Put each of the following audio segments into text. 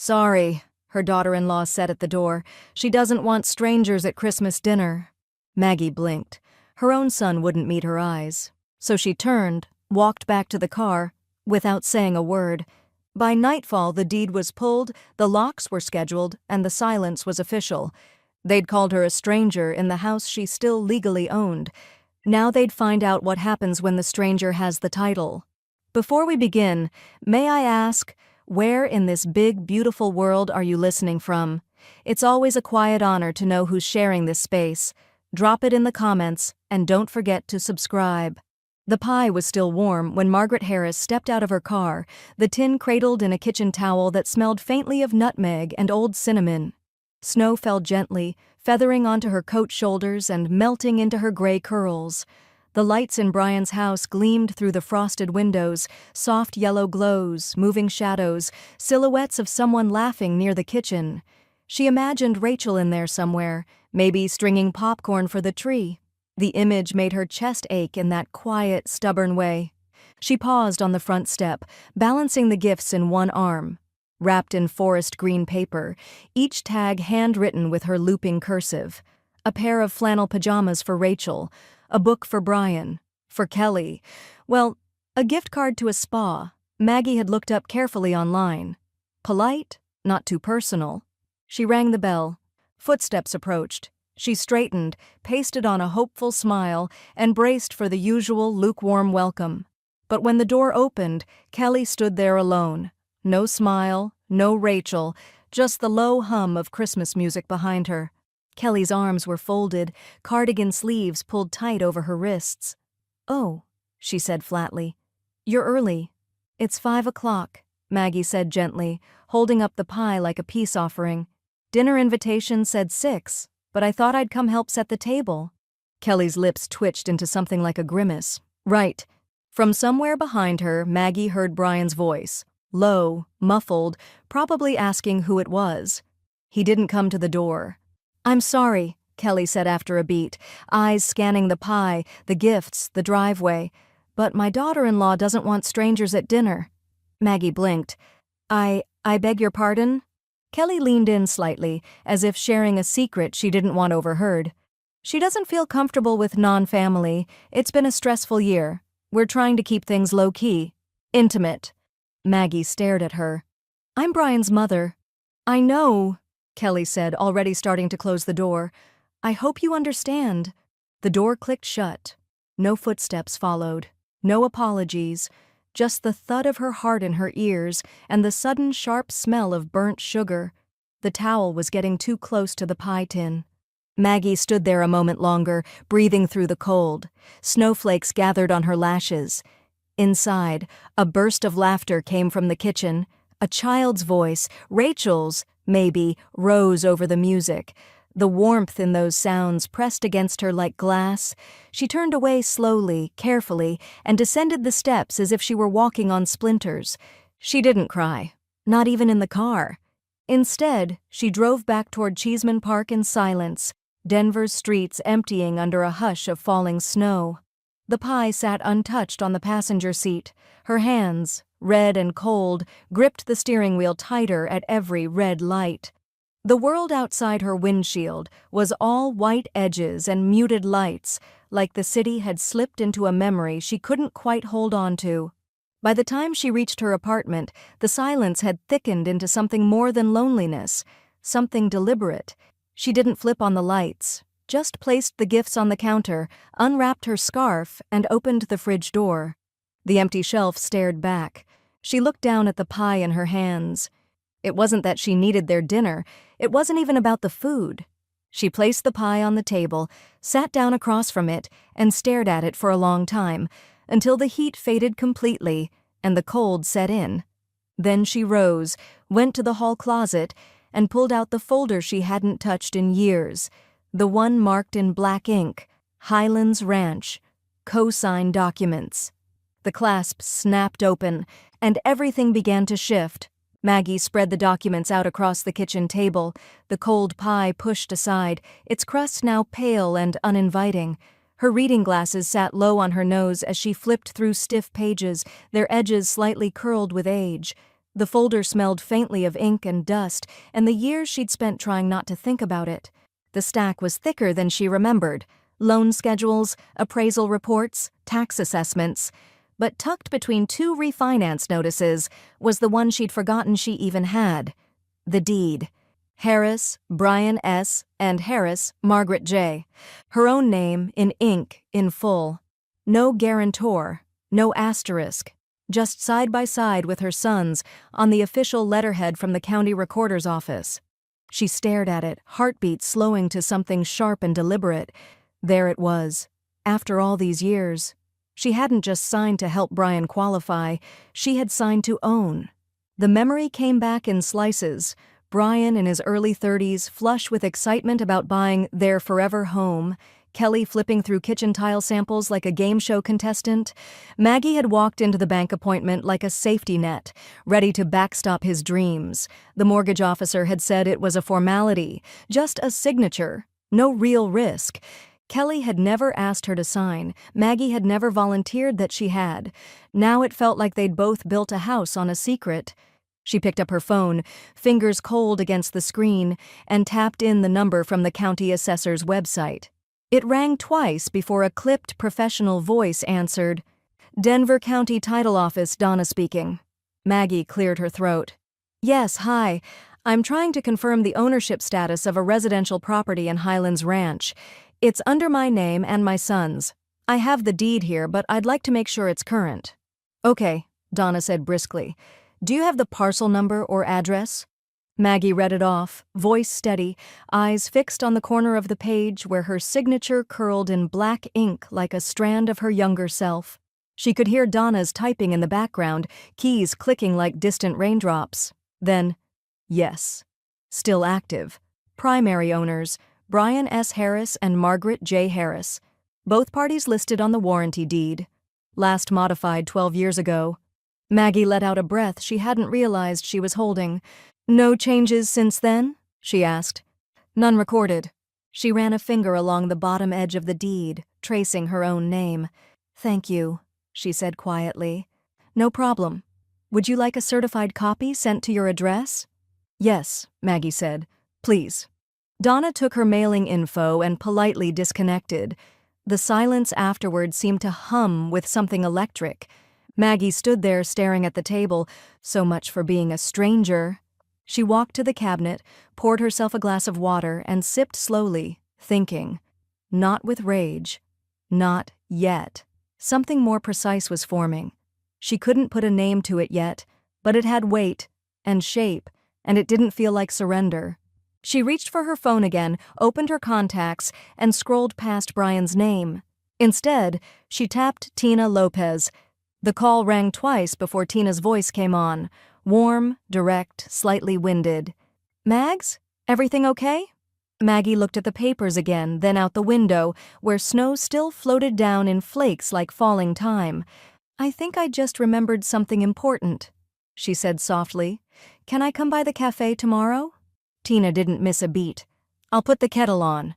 "Sorry," her daughter-in-law said at the door. "She doesn't want strangers at Christmas dinner." Maggie blinked. Her own son wouldn't meet her eyes. So she turned, walked back to the car, without saying a word. By nightfall, the deed was pulled, the locks were scheduled, and the silence was official. They'd called her a stranger in the house she still legally owned. Now they'd find out what happens when the stranger has the title. Before we begin, may I ask, where in this big, beautiful world are you listening from? It's always a quiet honor to know who's sharing this space. Drop it in the comments, and don't forget to subscribe. The pie was still warm when Margaret Harris stepped out of her car, the tin cradled in a kitchen towel that smelled faintly of nutmeg and old cinnamon. Snow fell gently, feathering onto her coat shoulders and melting into her gray curls. The lights in Brian's house gleamed through the frosted windows, soft yellow glows, moving shadows, silhouettes of someone laughing near the kitchen. She imagined Rachel in there somewhere, maybe stringing popcorn for the tree. The image made her chest ache in that quiet, stubborn way. She paused on the front step, balancing the gifts in one arm. Wrapped in forest green paper, each tag handwritten with her looping cursive. A pair of flannel pajamas for Rachel, a book for Brian, for Kelly. Well, a gift card to a spa. Maggie had looked up carefully online. Polite, not too personal. She rang the bell. Footsteps approached. She straightened, pasted on a hopeful smile, and braced for the usual lukewarm welcome. But when the door opened, Kelly stood there alone. No smile, no Rachel, just the low hum of Christmas music behind her. Kelly's arms were folded, cardigan sleeves pulled tight over her wrists. "Oh," she said flatly. "You're early." "It's 5 o'clock," Maggie said gently, holding up the pie like a peace offering. "Dinner invitation said 6, but I thought I'd come help set the table." Kelly's lips twitched into something like a grimace. "Right." From somewhere behind her, Maggie heard Brian's voice. Low, muffled, probably asking who it was. He didn't come to the door. "I'm sorry," Kelly said after a beat, eyes scanning the pie, the gifts, the driveway. "But my daughter-in-law doesn't want strangers at dinner." Maggie blinked. I beg your pardon?" Kelly leaned in slightly, as if sharing a secret she didn't want overheard. "She doesn't feel comfortable with non-family. It's been a stressful year. We're trying to keep things low-key. Intimate." Maggie stared at her. "I'm Brian's mother." "I know," Kelly said, already starting to close the door. "I hope you understand." The door clicked shut. No footsteps followed. No apologies. Just the thud of her heart in her ears and the sudden sharp smell of burnt sugar. The towel was getting too close to the pie tin. Maggie stood there a moment longer, breathing through the cold. Snowflakes gathered on her lashes. Inside, a burst of laughter came from the kitchen. A child's voice, Rachel's, maybe, rose over the music. The warmth in those sounds pressed against her like glass. She turned away slowly, carefully, and descended the steps as if she were walking on splinters. She didn't cry, not even in the car. Instead, she drove back toward Cheeseman Park in silence, Denver's streets emptying under a hush of falling snow. The pie sat untouched on the passenger seat. Her hands, red and cold, gripped the steering wheel tighter at every red light. The world outside her windshield was all white edges and muted lights, like the city had slipped into a memory she couldn't quite hold on to. By the time she reached her apartment, the silence had thickened into something more than loneliness, something deliberate. She didn't flip on the lights, just placed the gifts on the counter, unwrapped her scarf, and opened the fridge door. The empty shelf stared back. She looked down at the pie in her hands. It wasn't that she needed their dinner. It wasn't even about the food. She placed the pie on the table, sat down across from it, and stared at it for a long time, until the heat faded completely and the cold set in. Then she rose, went to the hall closet, and pulled out the folder she hadn't touched in years. The one marked in black ink, Highlands Ranch, co-sign documents. The clasp snapped open, and everything began to shift. Maggie spread the documents out across the kitchen table, the cold pie pushed aside, its crust now pale and uninviting. Her reading glasses sat low on her nose as she flipped through stiff pages, their edges slightly curled with age. The folder smelled faintly of ink and dust, and the years she'd spent trying not to think about it. The stack was thicker than she remembered. Loan schedules, appraisal reports, tax assessments. But tucked between two refinance notices was the one she'd forgotten she even had. The deed. Harris, Brian S., and Harris, Margaret J. Her own name, in ink, in full. No guarantor, no asterisk. Just side by side with her son's on the official letterhead from the county recorder's office. She stared at it, heartbeat slowing to something sharp and deliberate. There it was. After all these years. She hadn't just signed to help Brian qualify, she had signed to own. The memory came back in slices. Brian in his early 30s, flush with excitement about buying their forever home. Kelly flipping through kitchen tile samples like a game show contestant. Maggie had walked into the bank appointment like a safety net, ready to backstop his dreams. The mortgage officer had said it was a formality, just a signature, no real risk. Kelly had never asked her to sign. Maggie had never volunteered that she had. Now it felt like they'd both built a house on a secret. She picked up her phone, fingers cold against the screen, and tapped in the number from the county assessor's website. It rang twice before a clipped professional voice answered. "Denver County Title Office, Donna speaking." Maggie cleared her throat. "Yes, hi. I'm trying to confirm the ownership status of a residential property in Highlands Ranch. It's under my name and my son's. I have the deed here, but I'd like to make sure it's current." "Okay," Donna said briskly. "Do you have the parcel number or address?" Maggie read it off, voice steady, eyes fixed on the corner of the page where her signature curled in black ink like a strand of her younger self. She could hear Donna's typing in the background, keys clicking like distant raindrops. Then, yes. Still active. Primary owners, Brian S. Harris and Margaret J. Harris. Both parties listed on the warranty deed. Last modified 12 years ago. Maggie let out a breath she hadn't realized she was holding. "No changes since then?" she asked. "None recorded." She ran a finger along the bottom edge of the deed, tracing her own name. "Thank you," she said quietly. "No problem. Would you like a certified copy sent to your address?" "Yes," Maggie said. "Please." Donna took her mailing info and politely disconnected. The silence afterward seemed to hum with something electric. Maggie stood there staring at the table. So much for being a stranger. She walked to the cabinet, poured herself a glass of water, and sipped slowly, thinking. Not with rage. Not yet. Something more precise was forming. She couldn't put a name to it yet, but it had weight and shape, and it didn't feel like surrender. She reached for her phone again, opened her contacts, and scrolled past Brian's name. Instead, she tapped Tina Lopez. The call rang twice before Tina's voice came on. Warm, direct, slightly winded. "Mags? Everything okay?" Maggie looked at the papers again, then out the window, where snow still floated down in flakes like falling time. "I think I just remembered something important," she said softly. "Can I come by the cafe tomorrow?" Tina didn't miss a beat. "I'll put the kettle on."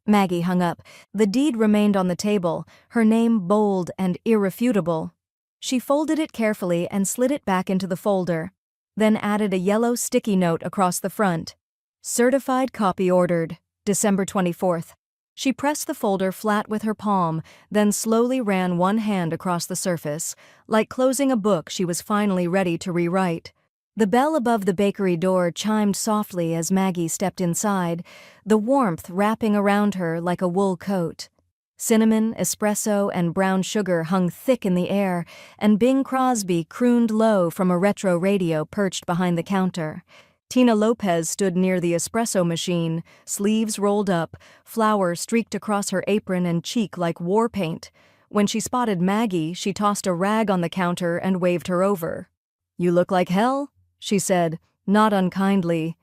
Maggie hung up. The deed remained on the table, her name bold and irrefutable. She folded it carefully and slid it back into the folder, then added a yellow sticky note across the front. Certified copy ordered, December 24th. She pressed the folder flat with her palm, then slowly ran one hand across the surface, like closing a book she was finally ready to rewrite. The bell above the bakery door chimed softly as Maggie stepped inside, the warmth wrapping around her like a wool coat. Cinnamon, espresso, and brown sugar hung thick in the air, and Bing Crosby crooned low from a retro radio perched behind the counter. Tina Lopez stood near the espresso machine, sleeves rolled up, flour streaked across her apron and cheek like war paint. When she spotted Maggie, she tossed a rag on the counter and waved her over. "You look like hell," she said, not unkindly.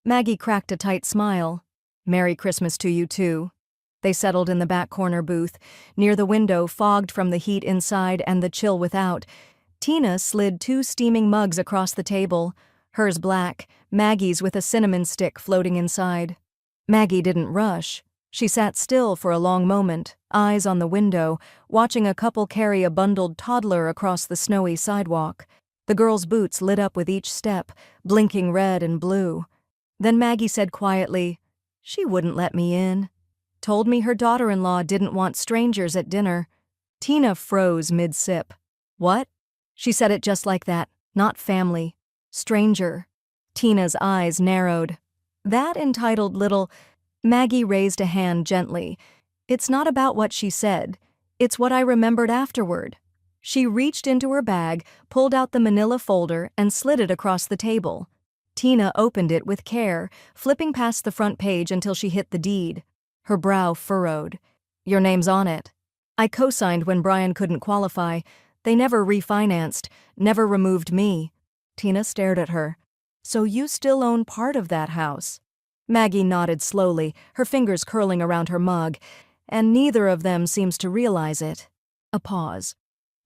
Maggie cracked a tight smile. "Merry Christmas to you, too." They settled in the back corner booth, near the window fogged from the heat inside and the chill without. Tina slid 2 steaming mugs across the table, hers black, Maggie's with a cinnamon stick floating inside. Maggie didn't rush. She sat still for a long moment, eyes on the window, watching a couple carry a bundled toddler across the snowy sidewalk. The girl's boots lit up with each step, blinking red and blue. Then Maggie said quietly, "She wouldn't let me in. Told me her daughter-in-law didn't want strangers at dinner." Tina froze mid-sip. "What?" She said it just like that. Not family. Stranger. Tina's eyes narrowed. That entitled little... Maggie raised a hand gently. "It's not about what she said. It's what I remembered afterward." She reached into her bag, pulled out the manila folder, and slid it across the table. Tina opened it with care, flipping past the front page until she hit the deed. Her brow furrowed. "Your name's on it. I co-signed when Brian couldn't qualify. They never refinanced, never removed me." Tina stared at her. "So you still own part of that house?" Maggie nodded slowly, her fingers curling around her mug, "and neither of them seems to realize it." A pause.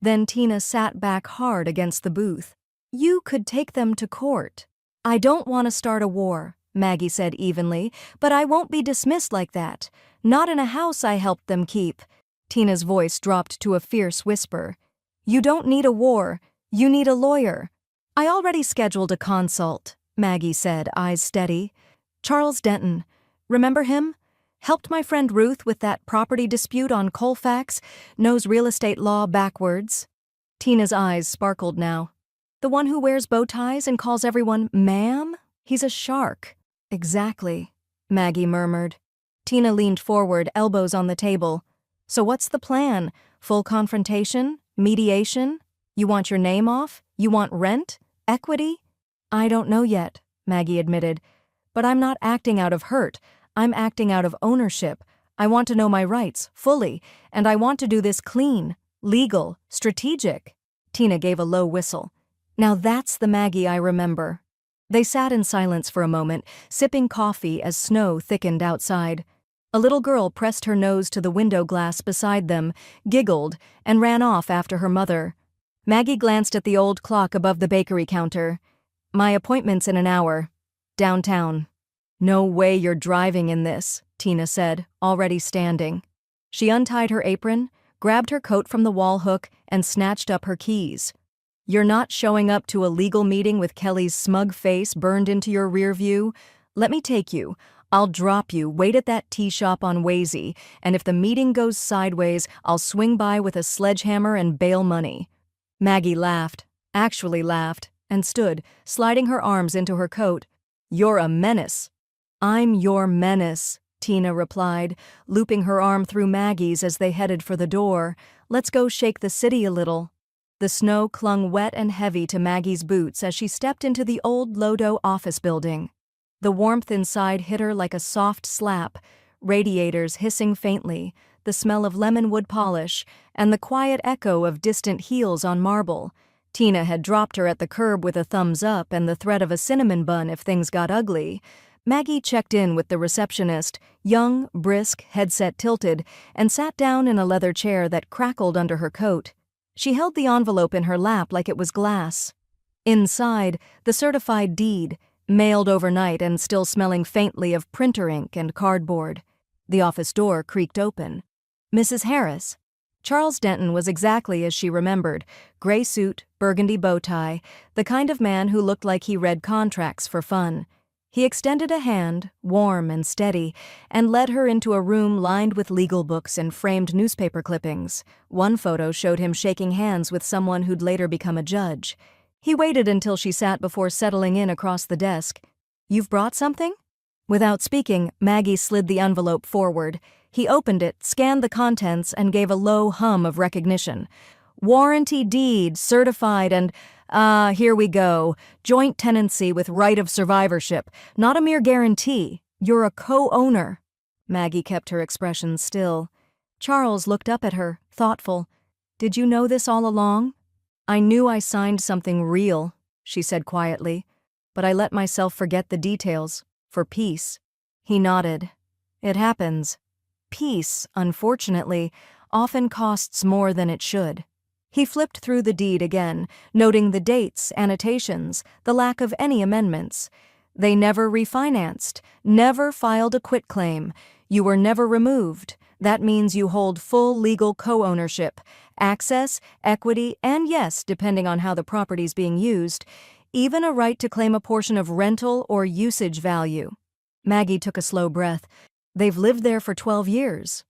Then Tina sat back hard against the booth. "You could take them to court." "I don't want to start a war," Maggie said evenly, "but I won't be dismissed like that. Not in a house I helped them keep." Tina's voice dropped to a fierce whisper. "You don't need a war. You need a lawyer." "I already scheduled a consult," Maggie said, eyes steady. "Charles Denton. Remember him? Helped my friend Ruth with that property dispute on Colfax, knows real estate law backwards." Tina's eyes sparkled now. "The one who wears bow ties and calls everyone ma'am? He's a shark." "Exactly," Maggie murmured. Tina leaned forward, elbows on the table. "So what's the plan? Full confrontation? Mediation? You want your name off? You want rent? Equity?" "I don't know yet," Maggie admitted. "But I'm not acting out of hurt. I'm acting out of ownership. I want to know my rights, fully, and I want to do this clean, legal, strategic." Tina gave a low whistle. "Now that's the Maggie I remember." They sat in silence for a moment, sipping coffee as snow thickened outside. A little girl pressed her nose to the window glass beside them, giggled, and ran off after her mother. Maggie glanced at the old clock above the bakery counter. "My appointment's in an hour. Downtown." "No way you're driving in this," Tina said, already standing. She untied her apron, grabbed her coat from the wall hook, and snatched up her keys. "You're not showing up to a legal meeting with Kelly's smug face burned into your rear view? Let me take you. I'll drop you, wait at that tea shop on Wazy, and if the meeting goes sideways, I'll swing by with a sledgehammer and bail money." Maggie laughed, actually laughed, and stood, sliding her arms into her coat. "You're a menace." "I'm your menace," Tina replied, looping her arm through Maggie's as they headed for the door. "Let's go shake the city a little." The snow clung wet and heavy to Maggie's boots as she stepped into the old Lodo office building. The warmth inside hit her like a soft slap, radiators hissing faintly, the smell of lemon wood polish, and the quiet echo of distant heels on marble. Tina had dropped her at the curb with a thumbs up and the threat of a cinnamon bun if things got ugly. Maggie checked in with the receptionist, young, brisk, headset tilted, and sat down in a leather chair that crackled under her coat. She held the envelope in her lap like it was glass. Inside, the certified deed, mailed overnight and still smelling faintly of printer ink and cardboard. The office door creaked open. "Mrs. Harris." Charles Denton was exactly as she remembered, gray suit, burgundy bow tie, the kind of man who looked like he read contracts for fun. He extended a hand, warm and steady, and led her into a room lined with legal books and framed newspaper clippings. One photo showed him shaking hands with someone who'd later become a judge. He waited until she sat before settling in across the desk. "You've brought something?" Without speaking, Maggie slid the envelope forward. He opened it, scanned the contents, and gave a low hum of recognition. "Warranty deed, certified and, here we go. Joint tenancy with right of survivorship. Not a mere guarantee. You're a co-owner." Maggie kept her expression still. Charles looked up at her, thoughtful. "Did you know this all along?" "I knew I signed something real," she said quietly, "but I let myself forget the details, for peace." He nodded. "It happens. Peace, unfortunately, often costs more than it should." He flipped through the deed again, noting the dates, annotations, the lack of any amendments. "They never refinanced, never filed a quitclaim. You were never removed. That means you hold full legal co-ownership, access, equity, and yes, depending on how the property's being used, even a right to claim a portion of rental or usage value. Maggie took a slow breath. They've lived there for 12 years.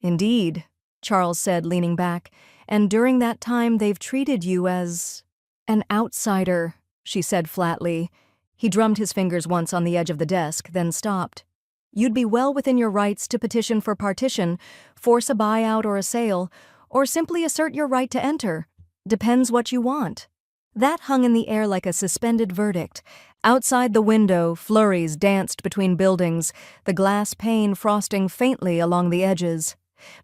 Indeed, Charles said, leaning back, and during that time they've treated you as an outsider, she said flatly. He drummed his fingers once on the edge of the desk, then stopped. You'd be well within your rights to petition for partition, force a buyout or a sale, or simply assert your right to enter. Depends what you want. That hung in the air like a suspended verdict. Outside the window, flurries danced between buildings, the glass pane frosting faintly along the edges.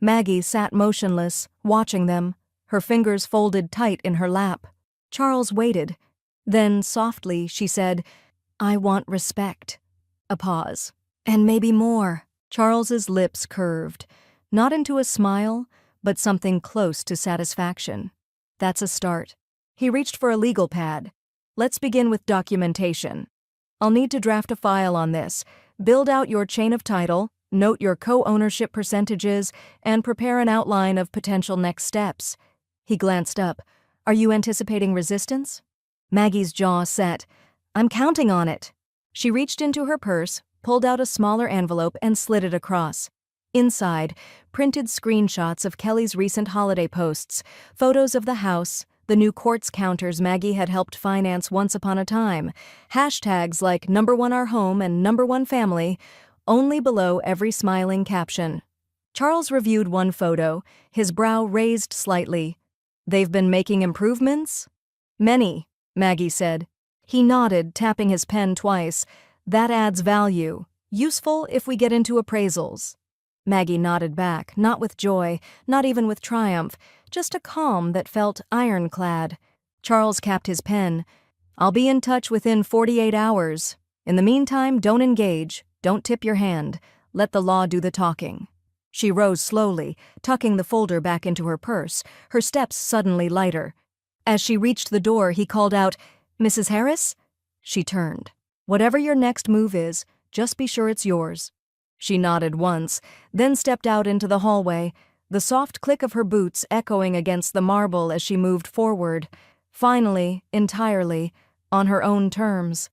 Maggie sat motionless, watching them, her fingers folded tight in her lap. Charles waited. Then, softly, she said, "I want respect." A pause. "And maybe more." Charles's lips curved, not into a smile, but something close to satisfaction. "That's a start." He reached for a legal pad. "Let's begin with documentation. I'll need to draft a file on this, build out your chain of title, note your co-ownership percentages, and prepare an outline of potential next steps." He glanced up. "Are you anticipating resistance?" Maggie's jaw set. "I'm counting on it." She reached into her purse, pulled out a smaller envelope, and slid it across. Inside, printed screenshots of Kelly's recent holiday posts, photos of the house, the new quartz counters Maggie had helped finance once upon a time, hashtags like #1 our home and #1 family, only below every smiling caption. Charles reviewed one photo, his brow raised slightly. "They've been making improvements?" "Many," Maggie said. He nodded, tapping his pen twice. "That adds value. Useful if we get into appraisals." Maggie nodded back, not with joy, not even with triumph, just a calm that felt ironclad. Charles capped his pen. "I'll be in touch within 48 hours. In the meantime, don't engage, don't tip your hand. Let the law do the talking." She rose slowly, tucking the folder back into her purse, her steps suddenly lighter. As she reached the door, he called out, "Mrs. Harris?" She turned. "Whatever your next move is, just be sure it's yours." She nodded once, then stepped out into the hallway, the soft click of her boots echoing against the marble as she moved forward, finally, entirely, on her own terms.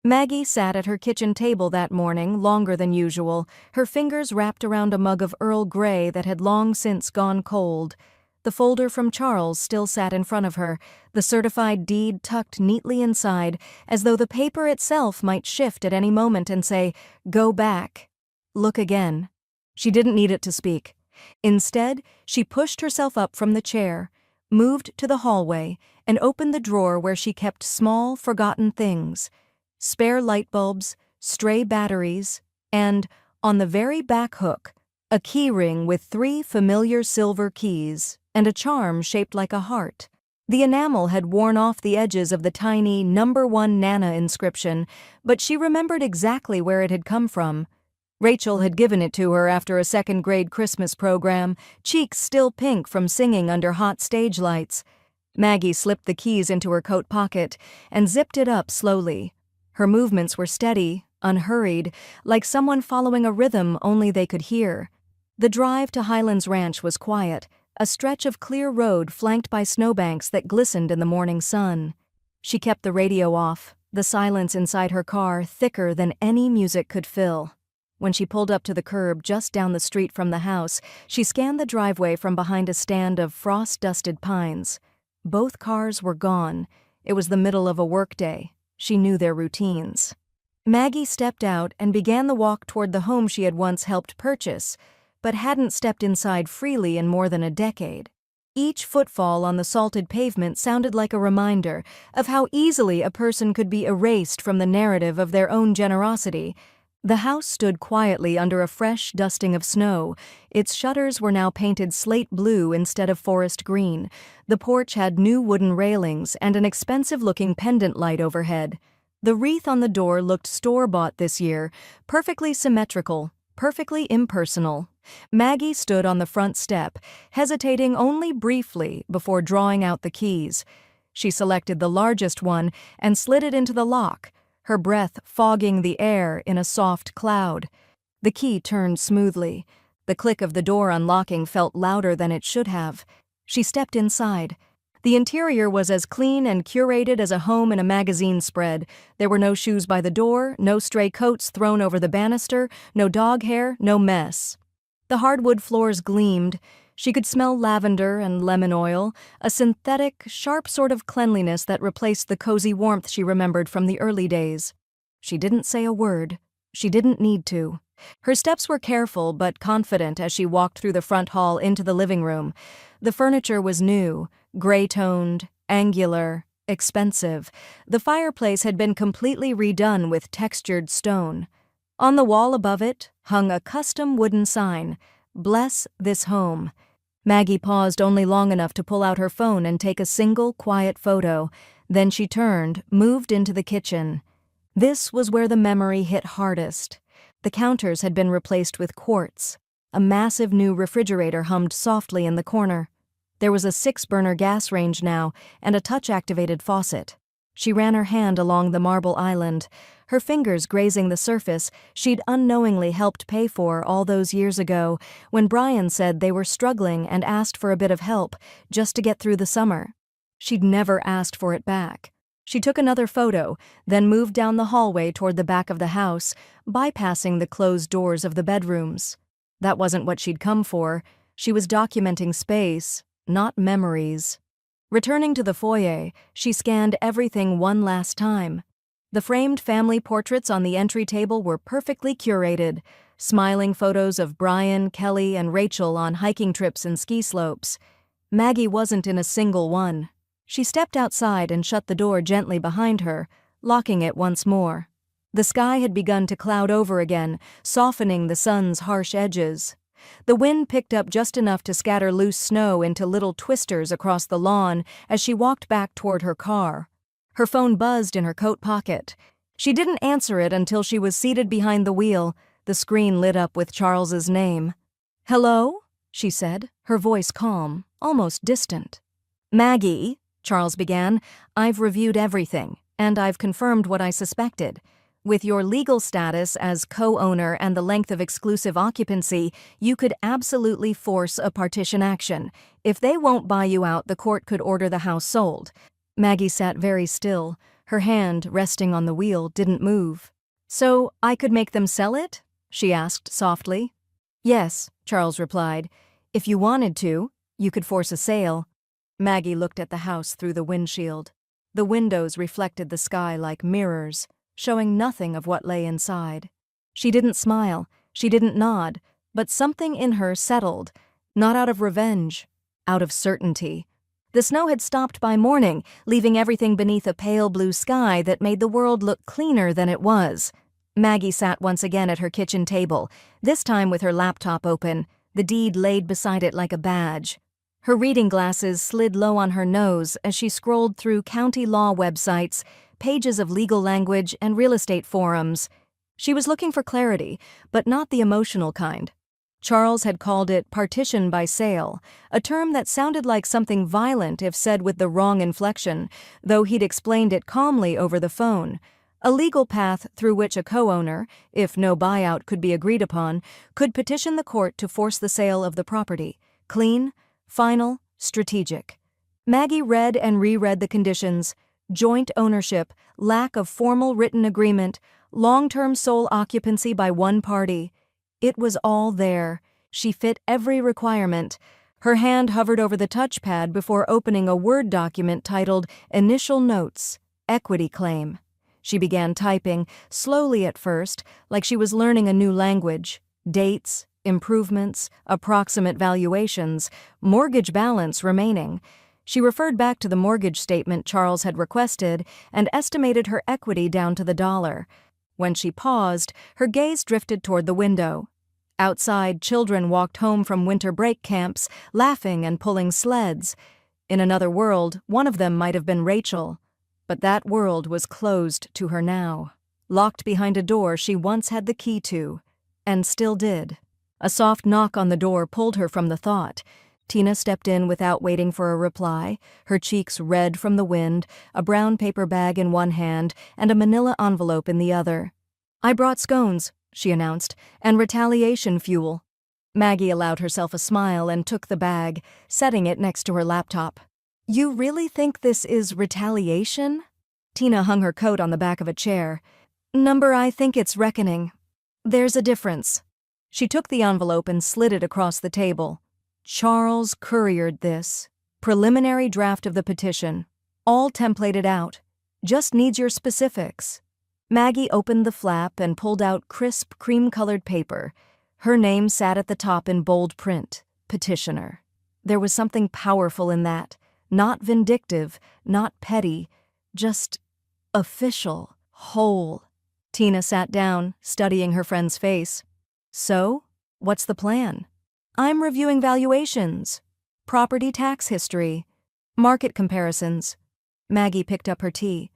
Maggie sat at her kitchen table that morning longer than usual, her fingers wrapped around a mug of Earl Grey that had long since gone cold. The folder from Charles still sat in front of her, the certified deed tucked neatly inside, as though the paper itself might shift at any moment and say, "Go back. Look again." She didn't need it to speak. Instead, she pushed herself up from the chair, moved to the hallway, and opened the drawer where she kept small, forgotten things. Spare light bulbs, stray batteries, and, on the very back hook, a key ring with 3 familiar silver keys and a charm shaped like a heart. The enamel had worn off the edges of the tiny #1 Nana inscription, but she remembered exactly where it had come from. Rachel had given it to her after a second-grade Christmas program, cheeks still pink from singing under hot stage lights. Maggie slipped the keys into her coat pocket and zipped it up slowly. Her movements were steady, unhurried, like someone following a rhythm only they could hear. The drive to Highlands Ranch was quiet, a stretch of clear road flanked by snowbanks that glistened in the morning sun. She kept the radio off, the silence inside her car thicker than any music could fill. When she pulled up to the curb just down the street from the house, she scanned the driveway from behind a stand of frost-dusted pines. Both cars were gone. It was the middle of a workday. She knew their routines. Maggie stepped out and began the walk toward the home she had once helped purchase, but hadn't stepped inside freely in more than a decade. Each footfall on the salted pavement sounded like a reminder of how easily a person could be erased from the narrative of their own generosity. The house stood quietly under a fresh dusting of snow. Its shutters were now painted slate blue instead of forest green. The porch had new wooden railings and an expensive-looking pendant light overhead. The wreath on the door looked store-bought this year, perfectly symmetrical, perfectly impersonal. Maggie stood on the front step, hesitating only briefly before drawing out the keys. She selected the largest one and slid it into the lock, her breath fogging the air in a soft cloud. The key turned smoothly. The click of the door unlocking felt louder than it should have. She stepped inside. The interior was as clean and curated as a home in a magazine spread. There were no shoes by the door, no stray coats thrown over the banister, no dog hair, no mess. The hardwood floors gleamed. She could smell lavender and lemon oil, a synthetic, sharp sort of cleanliness that replaced the cozy warmth she remembered from the early days. She didn't say a word. She didn't need to. Her steps were careful but confident as she walked through the front hall into the living room. The furniture was new, gray-toned, angular, expensive. The fireplace had been completely redone with textured stone. On the wall above it hung a custom wooden sign, "Bless this home." Maggie paused only long enough to pull out her phone and take a single, quiet photo. Then she turned, moved into the kitchen. This was where the memory hit hardest. The counters had been replaced with quartz. A massive new refrigerator hummed softly in the corner. There was a 6-burner gas range now, and a touch-activated faucet. She ran her hand along the marble island. Her fingers grazing the surface she'd unknowingly helped pay for all those years ago when Brian said they were struggling and asked for a bit of help just to get through the summer. She'd never asked for it back. She took another photo, then moved down the hallway toward the back of the house, bypassing the closed doors of the bedrooms. That wasn't what she'd come for. She was documenting space, not memories. Returning to the foyer, she scanned everything one last time. The framed family portraits on the entry table were perfectly curated, smiling photos of Brian, Kelly, and Rachel on hiking trips and ski slopes. Maggie wasn't in a single one. She stepped outside and shut the door gently behind her, locking it once more. The sky had begun to cloud over again, softening the sun's harsh edges. The wind picked up just enough to scatter loose snow into little twisters across the lawn as she walked back toward her car. Her phone buzzed in her coat pocket. She didn't answer it until she was seated behind the wheel, the screen lit up with Charles's name. "Hello?" she said, her voice calm, almost distant. "Maggie," Charles began, "I've reviewed everything, and I've confirmed what I suspected. With your legal status as co-owner and the length of exclusive occupancy, you could absolutely force a partition action. If they won't buy you out, the court could order the house sold." Maggie sat very still. Her hand, resting on the wheel, didn't move. "So I could make them sell it?" she asked softly. "Yes," Charles replied. "If you wanted to, you could force a sale." Maggie looked at the house through the windshield. The windows reflected the sky like mirrors, showing nothing of what lay inside. She didn't smile, she didn't nod, but something in her settled, not out of revenge, out of certainty. The snow had stopped by morning, leaving everything beneath a pale blue sky that made the world look cleaner than it was. Maggie sat once again at her kitchen table, this time with her laptop open, the deed laid beside it like a badge. Her reading glasses slid low on her nose as she scrolled through county law websites, pages of legal language, and real estate forums. She was looking for clarity, but not the emotional kind. Charles had called it partition by sale, a term that sounded like something violent if said with the wrong inflection, though he'd explained it calmly over the phone. A legal path through which a co-owner, if no buyout could be agreed upon, could petition the court to force the sale of the property. Clean, final, strategic. Maggie read and reread the conditions: joint ownership, lack of formal written agreement, long-term sole occupancy by one party. It was all there. She fit every requirement. Her hand hovered over the touchpad before opening a Word document titled Initial Notes, Equity Claim. She began typing, slowly at first, like she was learning a new language. Dates, improvements, approximate valuations, mortgage balance remaining. She referred back to the mortgage statement Charles had requested and estimated her equity down to the dollar. When she paused, her gaze drifted toward the window. Outside, children walked home from winter break camps, laughing and pulling sleds. In another world, one of them might have been Rachel. But that world was closed to her now, locked behind a door she once had the key to, and still did. A soft knock on the door pulled her from the thought. Tina stepped in without waiting for a reply, her cheeks red from the wind, a brown paper bag in one hand and a manila envelope in the other. "I brought scones," she announced, "and retaliation fuel." Maggie allowed herself a smile and took the bag, setting it next to her laptop. You really think this is retaliation? Tina hung her coat on the back of a chair. Number, I think it's reckoning. There's a difference. She took the envelope and slid it across the table. Charles couriered this. Preliminary draft of the petition. All templated out. Just needs your specifics. Maggie opened the flap and pulled out crisp, cream-colored paper. Her name sat at the top in bold print. Petitioner. There was something powerful in that. Not vindictive, not petty, just official, whole. Tina sat down, studying her friend's face. So, what's the plan? I'm reviewing valuations, property tax history, market comparisons. Maggie picked up her tea.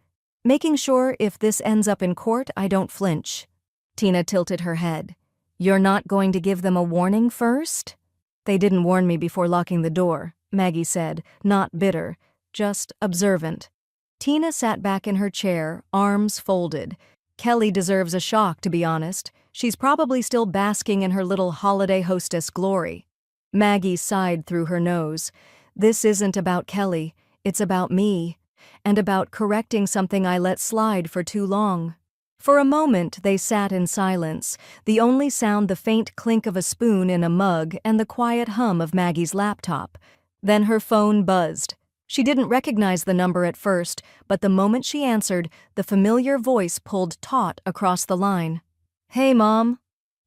Making sure if this ends up in court, I don't flinch. Tina tilted her head. You're not going to give them a warning first? They didn't warn me before locking the door, Maggie said, not bitter, just observant. Tina sat back in her chair, arms folded. Kelly deserves a shock, to be honest. She's probably still basking in her little holiday hostess glory. Maggie sighed through her nose. This isn't about Kelly, it's about me, and about correcting something I let slide for too long. For a moment they sat in silence, the only sound the faint clink of a spoon in a mug and the quiet hum of Maggie's laptop. Then her phone buzzed. She didn't recognize the number at first, but the moment she answered, the familiar voice pulled taut across the line. Hey, Mom.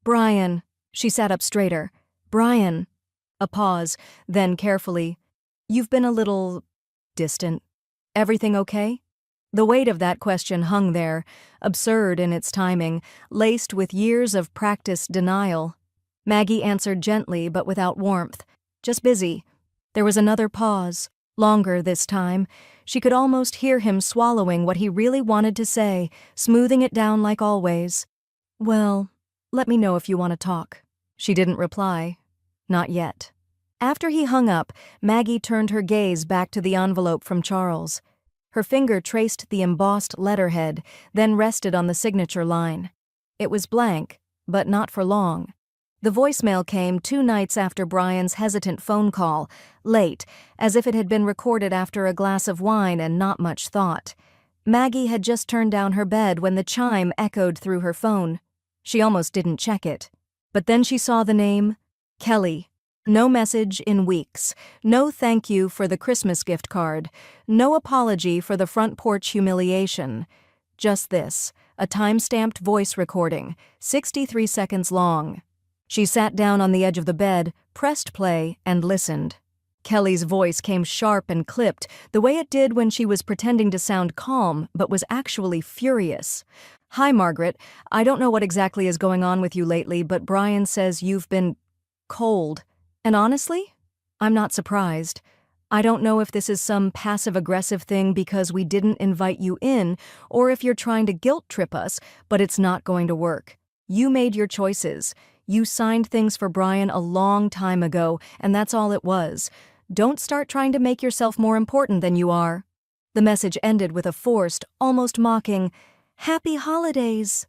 Brian. She sat up straighter. Brian. A pause, then carefully. You've been a little distant. Everything okay? The weight of that question hung there, absurd in its timing, laced with years of practiced denial. Maggie answered gently but without warmth. Just busy. There was another pause, longer this time. She could almost hear him swallowing what he really wanted to say, smoothing it down like always. Well, let me know if you want to talk. She didn't reply. Not yet. After he hung up, Maggie turned her gaze back to the envelope from Charles. Her finger traced the embossed letterhead, then rested on the signature line. It was blank, but not for long. The voicemail came 2 nights after Brian's hesitant phone call, late, as if it had been recorded after a glass of wine and not much thought. Maggie had just turned down her bed when the chime echoed through her phone. She almost didn't check it. But then she saw the name, Kelly. No message in weeks. No thank you for the Christmas gift card. No apology for the front porch humiliation. Just this, a time-stamped voice recording, 63 seconds long. She sat down on the edge of the bed, pressed play, and listened. Kelly's voice came sharp and clipped, the way it did when she was pretending to sound calm, but was actually furious. Hi, Margaret. I don't know what exactly is going on with you lately, but Brian says you've been cold. And honestly, I'm not surprised. I don't know if this is some passive-aggressive thing because we didn't invite you in, or if you're trying to guilt-trip us, but it's not going to work. You made your choices. You signed things for Brian a long time ago, and that's all it was. Don't start trying to make yourself more important than you are. The message ended with a forced, almost mocking, "Happy holidays."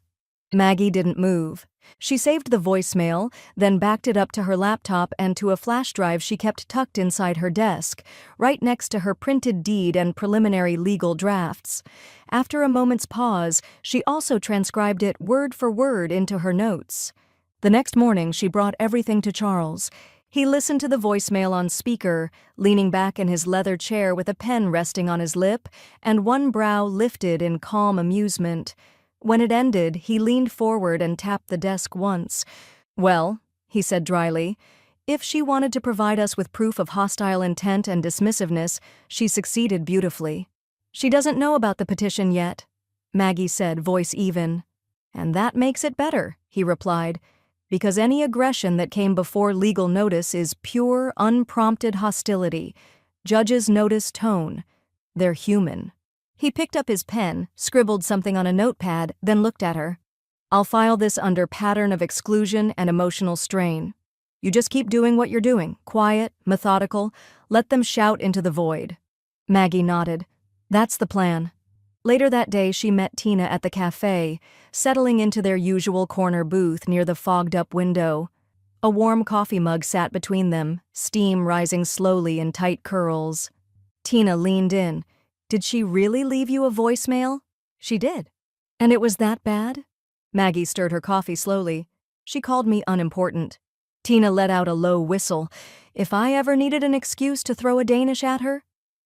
Maggie didn't move. She saved the voicemail, then backed it up to her laptop and to a flash drive she kept tucked inside her desk, right next to her printed deed and preliminary legal drafts. After a moment's pause, she also transcribed it word for word into her notes. The next morning, she brought everything to Charles. He listened to the voicemail on speaker, leaning back in his leather chair with a pen resting on his lip and one brow lifted in calm amusement. When it ended, he leaned forward and tapped the desk once. Well, he said dryly, if she wanted to provide us with proof of hostile intent and dismissiveness, she succeeded beautifully. She doesn't know about the petition yet, Maggie said, voice even. And that makes it better, he replied, because any aggression that came before legal notice is pure, unprompted hostility. Judges notice tone. They're human. He picked up his pen, scribbled something on a notepad, then looked at her. I'll file this under pattern of exclusion and emotional strain. You just keep doing what you're doing, quiet, methodical, let them shout into the void. Maggie nodded. That's the plan. Later that day, she met Tina at the cafe, settling into their usual corner booth near the fogged-up window. A warm coffee mug sat between them, steam rising slowly in tight curls. Tina leaned in. "Did she really leave you a voicemail?" "She did." "And it was that bad?" Maggie stirred her coffee slowly. "She called me unimportant." Tina let out a low whistle. "If I ever needed an excuse to throw a Danish at her?"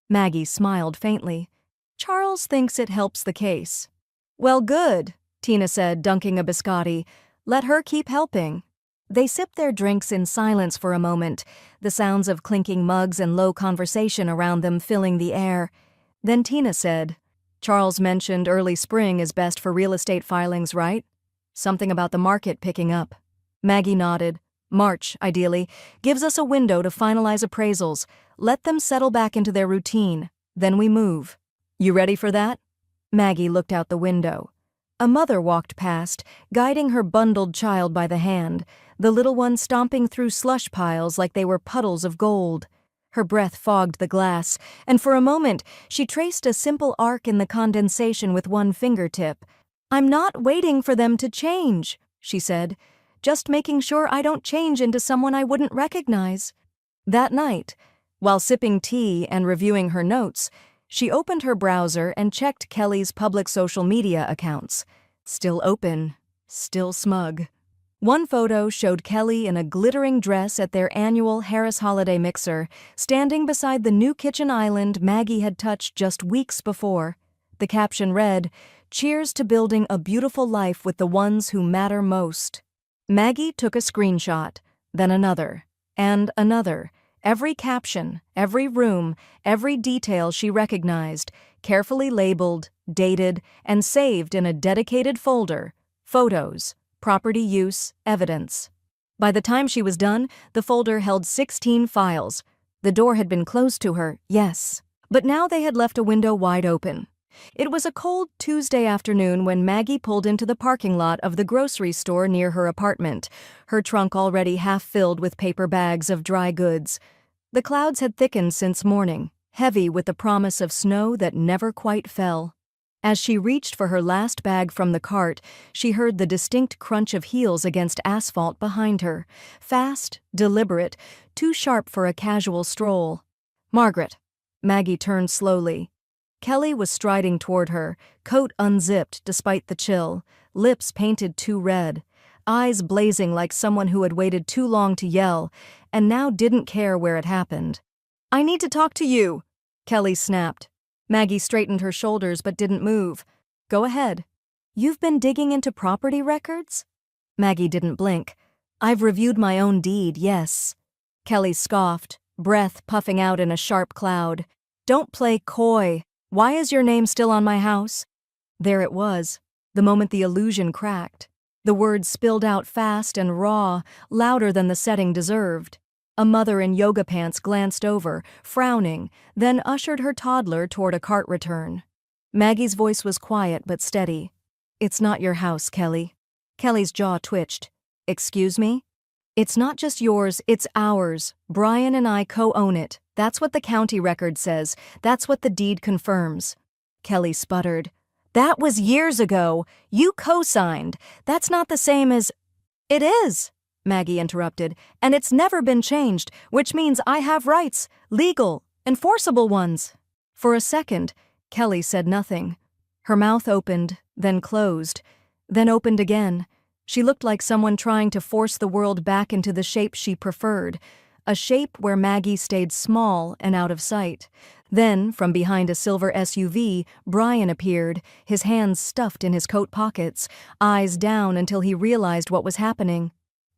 Maggie smiled faintly. "Charles thinks it helps the case." "Well, good," Tina said, dunking a biscotti. "Let her keep helping." They sipped their drinks in silence for a moment, the sounds of clinking mugs and low conversation around them filling the air. Then Tina said, "Charles mentioned early spring is best for real estate filings, right? Something about the market picking up." Maggie nodded. "March, ideally, gives us a window to finalize appraisals, let them settle back into their routine, then we move. You ready for that?" Maggie looked out the window. A mother walked past, guiding her bundled child by the hand, the little one stomping through slush piles like they were puddles of gold. Her breath fogged the glass, and for a moment she traced a simple arc in the condensation with one fingertip. "I'm not waiting for them to change," she said, "just making sure I don't change into someone I wouldn't recognize." That night, while sipping tea and reviewing her notes, she opened her browser and checked Kelly's public social media accounts. Still open, still smug. One photo showed Kelly in a glittering dress at their annual Harris Holiday Mixer, standing beside the new kitchen island Maggie had touched just weeks before. The caption read, "Cheers to building a beautiful life with the ones who matter most." Maggie took a screenshot, then another, and another. Every caption, every room, every detail she recognized, carefully labeled, dated, and saved in a dedicated folder. Photos, property use, evidence. By the time she was done, the folder held 16 files. The door had been closed to her, yes, but now they had left a window wide open. It was a cold Tuesday afternoon when Maggie pulled into the parking lot of the grocery store near her apartment, her trunk already half filled with paper bags of dry goods. The clouds had thickened since morning, heavy with the promise of snow that never quite fell. As she reached for her last bag from the cart, she heard the distinct crunch of heels against asphalt behind her, fast, deliberate, too sharp for a casual stroll. "Margaret." Maggie turned slowly. Kelly was striding toward her, coat unzipped despite the chill, lips painted too red, eyes blazing like someone who had waited too long to yell, and now didn't care where it happened. "I need to talk to you," Kelly snapped. Maggie straightened her shoulders but didn't move. "Go ahead." "You've been digging into property records?" Maggie didn't blink. "I've reviewed my own deed, yes." Kelly scoffed, breath puffing out in a sharp cloud. "Don't play coy. Why is your name still on my house?" There it was, the moment the illusion cracked. The words spilled out fast and raw, louder than the setting deserved. A mother in yoga pants glanced over, frowning, then ushered her toddler toward a cart return. Maggie's voice was quiet but steady. "It's not your house, Kelly." Kelly's jaw twitched. "Excuse me?" "It's not just yours, it's ours. Brian and I co-own it. That's what the county record says. That's what the deed confirms." Kelly sputtered. "That was years ago. You co-signed. That's not the same as—" "It is," Maggie interrupted, "and it's never been changed, which means I have rights, legal, enforceable ones." For a second, Kelly said nothing. Her mouth opened, then closed, then opened again. She looked like someone trying to force the world back into the shape she preferred, a shape where Maggie stayed small and out of sight. Then, from behind a silver SUV, Brian appeared, his hands stuffed in his coat pockets, eyes down until he realized what was happening.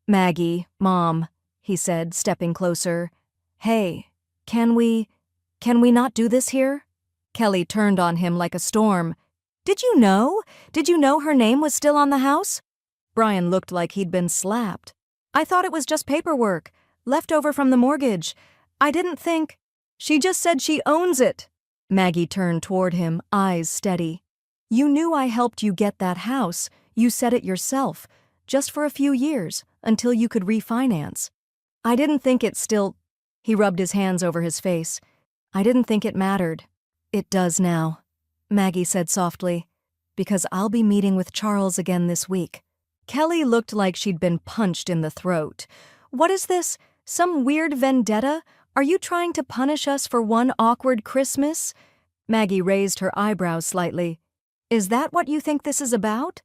"Maggie, Mom," he said, stepping closer. "Hey, can we not do this here?" Kelly turned on him like a storm. Did you know? Did you know her name was still on the house?" Brian looked like he'd been slapped. "I thought it was just paperwork, left over from the mortgage. I didn't think—" "She just said she owns it." Maggie turned toward him, eyes steady. "You knew I helped you get that house. You said it yourself. Just for a few years, until you could refinance. I didn't think it still—" He rubbed his hands over his face. "I didn't think it mattered." "It does now," Maggie said softly, "because I'll be meeting with Charles again this week." Kelly looked like she'd been punched in the throat. What is this? Some weird vendetta? Are you trying to punish us for one awkward Christmas? Maggie raised her eyebrows slightly. Is that what you think this is about?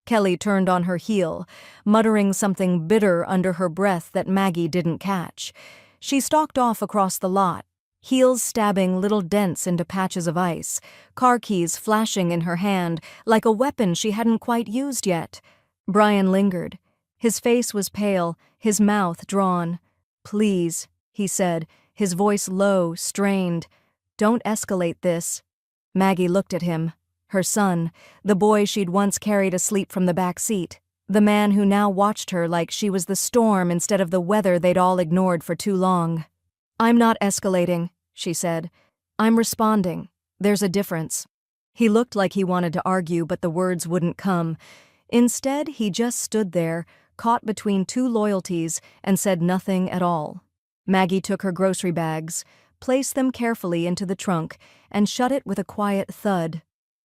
Kelly turned on her heel, muttering something bitter under her breath that Maggie didn't catch. She stalked off across the lot, heels stabbing little dents into patches of ice, car keys flashing in her hand like a weapon she hadn't quite used yet. Brian lingered. His face was pale, his mouth drawn. "Please," he said, his voice low, strained. "Don't escalate this." Maggie looked at him. Her son, the boy she'd once carried asleep from the back seat, the man who now watched her like she was the storm instead of the weather they'd all ignored for too long. "I'm not escalating," she said. "I'm responding. There's a difference." He looked like he wanted to argue, but the words wouldn't come. Instead, he just stood there, caught between two loyalties, and said nothing at all. Maggie took her grocery bags, placed them carefully into the trunk, and shut it with a quiet thud.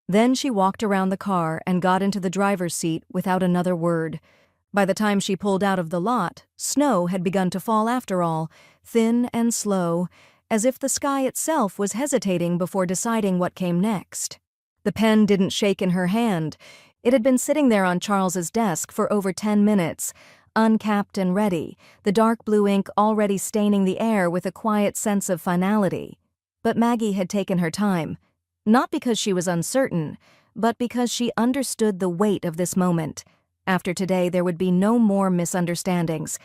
Then she walked around the car and got into the driver's seat without another word. By the time she pulled out of the lot, snow had begun to fall after all, thin and slow, as if the sky itself was hesitating before deciding what came next. The pen didn't shake in her hand. It had been sitting there on Charles's desk for over 10 minutes, uncapped and ready, the dark blue ink already staining the air with a quiet sense of finality. But Maggie had taken her time, not because she was uncertain, but because she understood the weight of this moment. After today, there would be no more misunderstandings,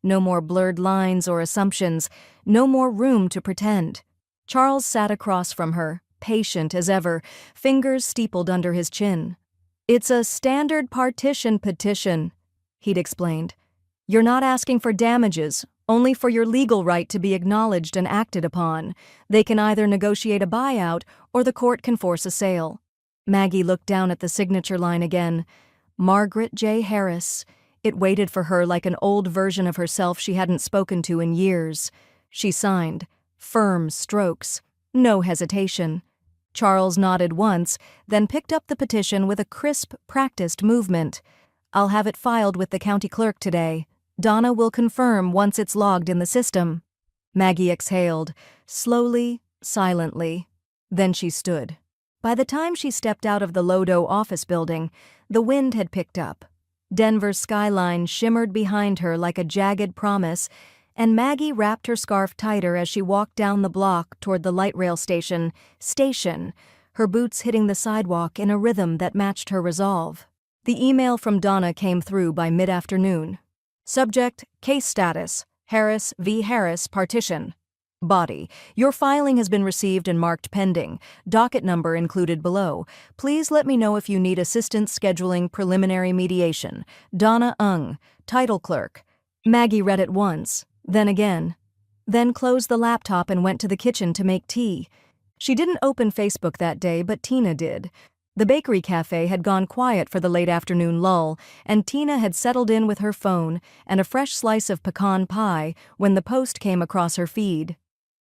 no more blurred lines or assumptions, no more room to pretend. Charles sat across from her, patient as ever, fingers steepled under his chin. "It's a standard partition petition," he'd explained. "You're not asking for damages, only for your legal right to be acknowledged and acted upon. They can either negotiate a buyout or the court can force a sale." Maggie looked down at the signature line again. Margaret J. Harris. It waited for her like an old version of herself she hadn't spoken to in years. She signed. Firm strokes. No hesitation. Charles nodded once, then picked up the petition with a crisp, practiced movement. "I'll have it filed with the county clerk today. Donna will confirm once it's logged in the system." Maggie exhaled, slowly, silently. Then she stood. By the time she stepped out of the Lodo office building, the wind had picked up. Denver's skyline shimmered behind her like a jagged promise, and Maggie wrapped her scarf tighter as she walked down the block toward the light rail station, her boots hitting the sidewalk in a rhythm that matched her resolve. The email from Donna came through by mid-afternoon. Subject, case status, Harris v. Harris, partition. Body, your filing has been received and marked pending. Docket number included below. Please let me know if you need assistance scheduling preliminary mediation. Donna Ung, title clerk. Maggie read it once, then again. Then closed the laptop and went to the kitchen to make tea. She didn't open Facebook that day, but Tina did. The bakery cafe had gone quiet for the late afternoon lull, and Tina had settled in with her phone and a fresh slice of pecan pie when the post came across her feed.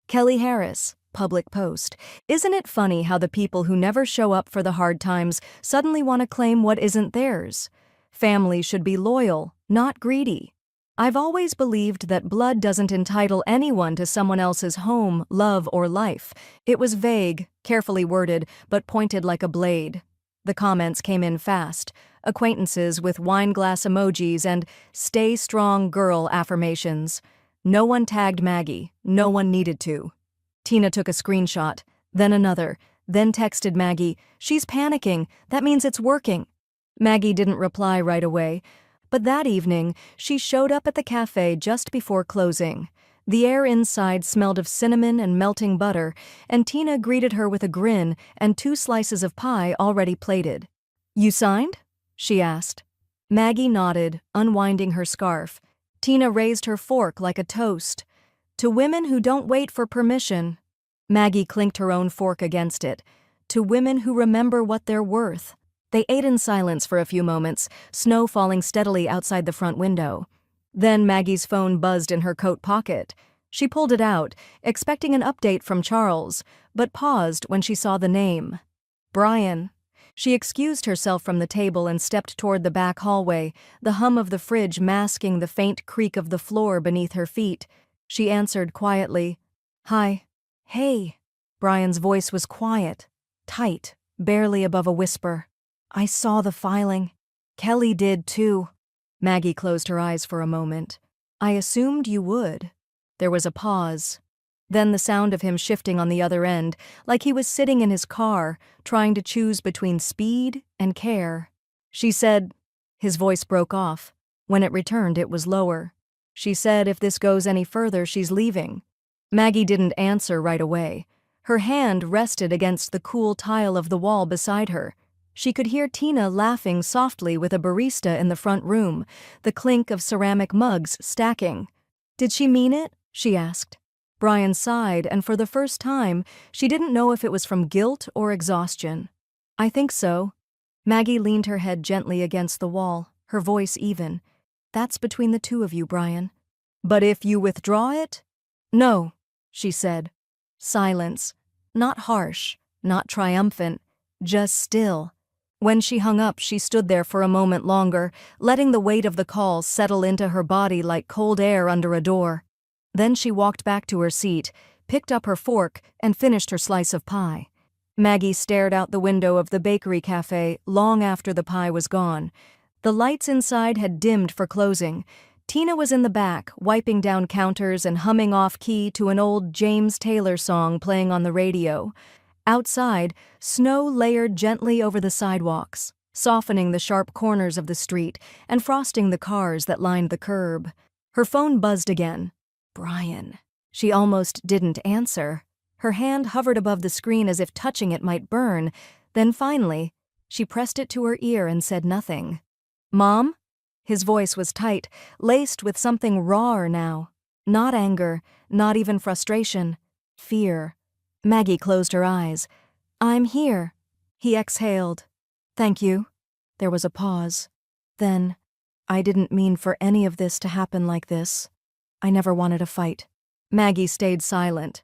Kelly Harris, public post. Isn't it funny how the people who never show up for the hard times suddenly want to claim what isn't theirs? Family should be loyal, not greedy. I've always believed that blood doesn't entitle anyone to someone else's home, love, or life. It was vague, carefully worded, but pointed like a blade. The comments came in fast. Acquaintances with wine glass emojis and "stay strong girl" affirmations. No one tagged Maggie. No one needed to. Tina took a screenshot, then another, then texted Maggie, "She's panicking. That means it's working." Maggie didn't reply right away. But that evening, she showed up at the cafe just before closing. The air inside smelled of cinnamon and melting butter, and Tina greeted her with a grin and 2 slices of pie already plated. "You signed?" she asked. Maggie nodded, unwinding her scarf. Tina raised her fork like a toast. "To women who don't wait for permission." Maggie clinked her own fork against it. "To women who remember what they're worth." They ate in silence for a few moments, snow falling steadily outside the front window. Then Maggie's phone buzzed in her coat pocket. She pulled it out, expecting an update from Charles, but paused when she saw the name. Brian. She excused herself from the table and stepped toward the back hallway, the hum of the fridge masking the faint creak of the floor beneath her feet. She answered quietly, "Hi." "Hey." Brian's voice was quiet, tight, barely above a whisper. "I saw the filing. Kelly did too." Maggie closed her eyes for a moment. "I assumed you would." There was a pause. Then the sound of him shifting on the other end, like he was sitting in his car, trying to choose between speed and care. She said, his voice broke off. When it returned, it was lower. She said if this goes any further, she's leaving. Maggie didn't answer right away. Her hand rested against the cool tile of the wall beside her. She could hear Tina laughing softly with a barista in the front room, the clink of ceramic mugs stacking. "Did she mean it?" she asked. Brian sighed, and for the first time, she didn't know if it was from guilt or exhaustion. "I think so." Maggie leaned her head gently against the wall, her voice even. "That's between the two of you, Brian." "But if you withdraw it?" "No," she said. Silence. Not harsh, not triumphant, just still. When she hung up, she stood there for a moment longer, letting the weight of the call settle into her body like cold air under a door. Then she walked back to her seat, picked up her fork, and finished her slice of pie. Maggie stared out the window of the bakery cafe long after the pie was gone. The lights inside had dimmed for closing. Tina was in the back, wiping down counters and humming off-key to an old James Taylor song playing on the radio. Outside, snow layered gently over the sidewalks, softening the sharp corners of the street and frosting the cars that lined the curb. Her phone buzzed again. Brian. She almost didn't answer. Her hand hovered above the screen as if touching it might burn. Then finally, she pressed it to her ear and said nothing. "Mom?" His voice was tight, laced with something rawer now. Not anger, not even frustration. Fear. Maggie closed her eyes. "I'm here." He exhaled. "Thank you." There was a pause. Then, "I didn't mean for any of this to happen like this. I never wanted a fight." Maggie stayed silent.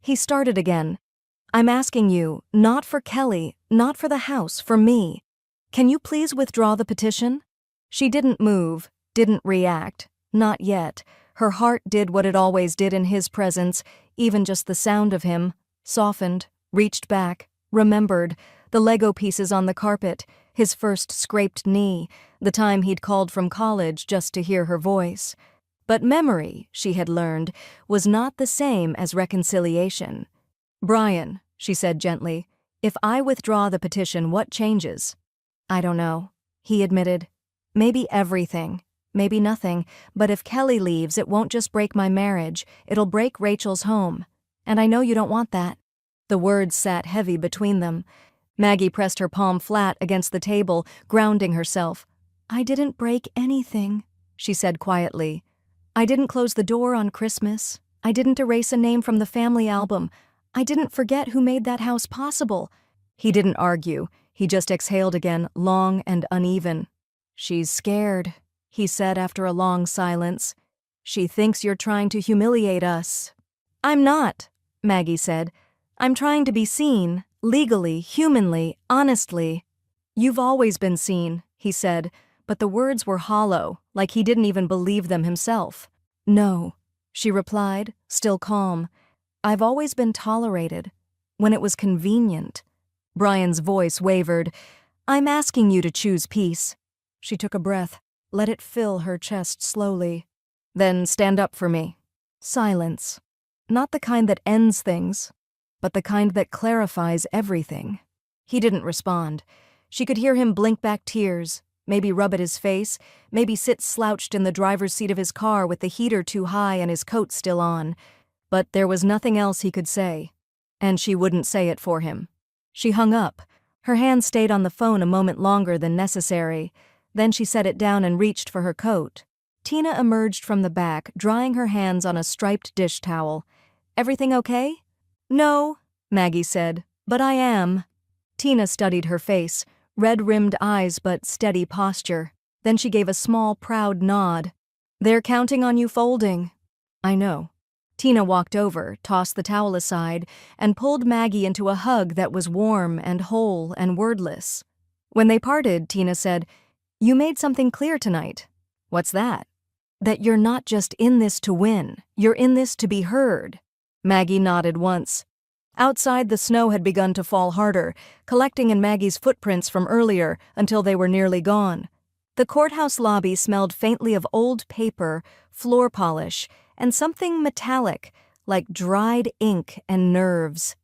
He started again. "I'm asking you, not for Kelly, not for the house, for me. Can you please withdraw the petition?" She didn't move, didn't react, not yet. Her heart did what it always did in his presence, even just the sound of him, softened, reached back, remembered, the Lego pieces on the carpet, his first scraped knee, the time he'd called from college just to hear her voice. But memory, she had learned, was not the same as reconciliation. "Brian," she said gently, "if I withdraw the petition, what changes?" "I don't know," he admitted. "Maybe everything, maybe nothing, but if Kelly leaves, it won't just break my marriage, it'll break Rachel's home. And I know you don't want that." The words sat heavy between them. Maggie pressed her palm flat against the table, grounding herself. "I didn't break anything," she said quietly. "I didn't close the door on Christmas. I didn't erase a name from the family album. I didn't forget who made that house possible." He didn't argue. He just exhaled again, long and uneven. "She's scared," he said after a long silence. "She thinks you're trying to humiliate us." "I'm not," Maggie said. "I'm trying to be seen, legally, humanly, honestly." "You've always been seen," he said, but the words were hollow, like he didn't even believe them himself. "No," she replied, still calm. "I've always been tolerated, when it was convenient." Brian's voice wavered. "I'm asking you to choose peace." She took a breath, let it fill her chest slowly. "Then stand up for me." Silence. Not the kind that ends things, but the kind that clarifies everything. He didn't respond. She could hear him blink back tears, maybe rub at his face, maybe sit slouched in the driver's seat of his car with the heater too high and his coat still on. But there was nothing else he could say, and she wouldn't say it for him. She hung up. Her hand stayed on the phone a moment longer than necessary. Then she set it down and reached for her coat. Tina emerged from the back, drying her hands on a striped dish towel. "Everything okay?" "No," Maggie said, "but I am." Tina studied her face, red-rimmed eyes but steady posture. Then she gave a small, proud nod. "They're counting on you folding." "I know." Tina walked over, tossed the towel aside, and pulled Maggie into a hug that was warm and whole and wordless. When they parted, Tina said, "You made something clear tonight." "What's that?" "That you're not just in this to win. You're in this to be heard." Maggie nodded once. Outside, the snow had begun to fall harder, collecting in Maggie's footprints from earlier until they were nearly gone. The courthouse lobby smelled faintly of old paper, floor polish, and something metallic, like dried ink and nerves.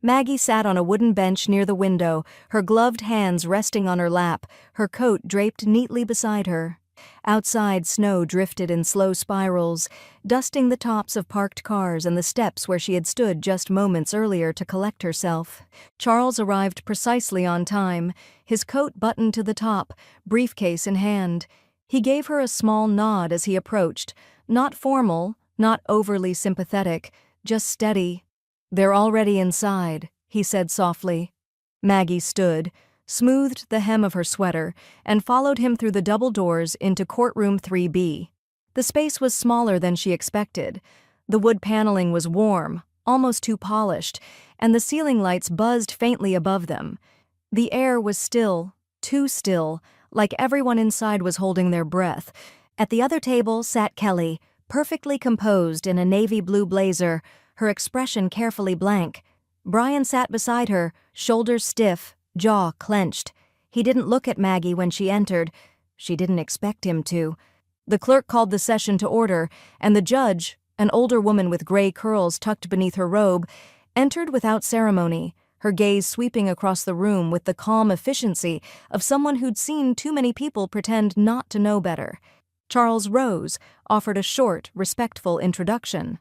Maggie sat on a wooden bench near the window, her gloved hands resting on her lap, her coat draped neatly beside her. Outside, snow drifted in slow spirals, dusting the tops of parked cars and the steps where she had stood just moments earlier to collect herself. Charles arrived precisely on time, his coat buttoned to the top, briefcase in hand. He gave her a small nod as he approached, not formal, not overly sympathetic, just steady. "They're already inside," he said softly. Maggie stood, smoothed the hem of her sweater, and followed him through the double doors into courtroom 3B. The space was smaller than she expected. The wood paneling was warm, almost too polished, and the ceiling lights buzzed faintly above them. The air was still, too still, like everyone inside was holding their breath. At the other table sat Kelly, perfectly composed in a navy blue blazer, her expression carefully blank. Brian sat beside her, shoulders stiff, jaw clenched. He didn't look at Maggie when she entered. She didn't expect him to. The clerk called the session to order, and the judge, an older woman with gray curls tucked beneath her robe, entered without ceremony, her gaze sweeping across the room with the calm efficiency of someone who'd seen too many people pretend not to know better. Charles rose, offered a short, respectful introduction.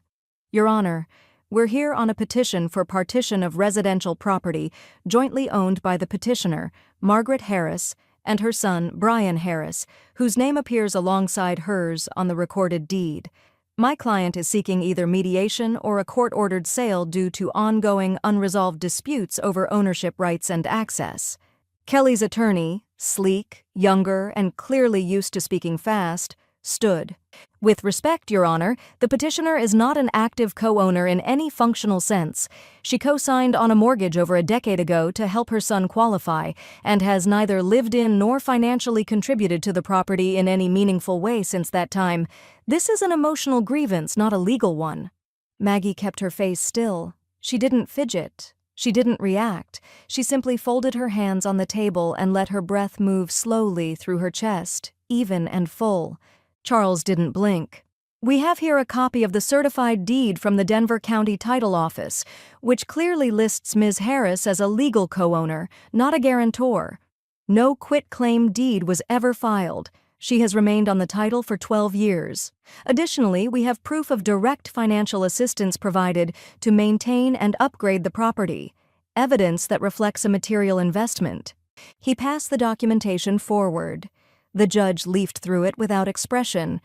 "Your Honor, we're here on a petition for partition of residential property jointly owned by the petitioner, Margaret Harris, and her son, Brian Harris, whose name appears alongside hers on the recorded deed. My client is seeking either mediation or a court-ordered sale due to ongoing, unresolved disputes over ownership rights and access." Kelly's attorney, sleek, younger, and clearly used to speaking fast, stood. "With respect, Your Honor, the petitioner is not an active co-owner in any functional sense. She co-signed on a mortgage over a decade ago to help her son qualify, and has neither lived in nor financially contributed to the property in any meaningful way since that time. This is an emotional grievance, not a legal one." Maggie kept her face still. She didn't fidget. She didn't react. She simply folded her hands on the table and let her breath move slowly through her chest, even and full. Charles didn't blink. "We have here a copy of the certified deed from the Denver County Title Office, which clearly lists Ms. Harris as a legal co-owner, not a guarantor. No quitclaim deed was ever filed. She has remained on the title for 12 years. Additionally, we have proof of direct financial assistance provided to maintain and upgrade the property, evidence that reflects a material investment." He passed the documentation forward. The judge leafed through it without expression.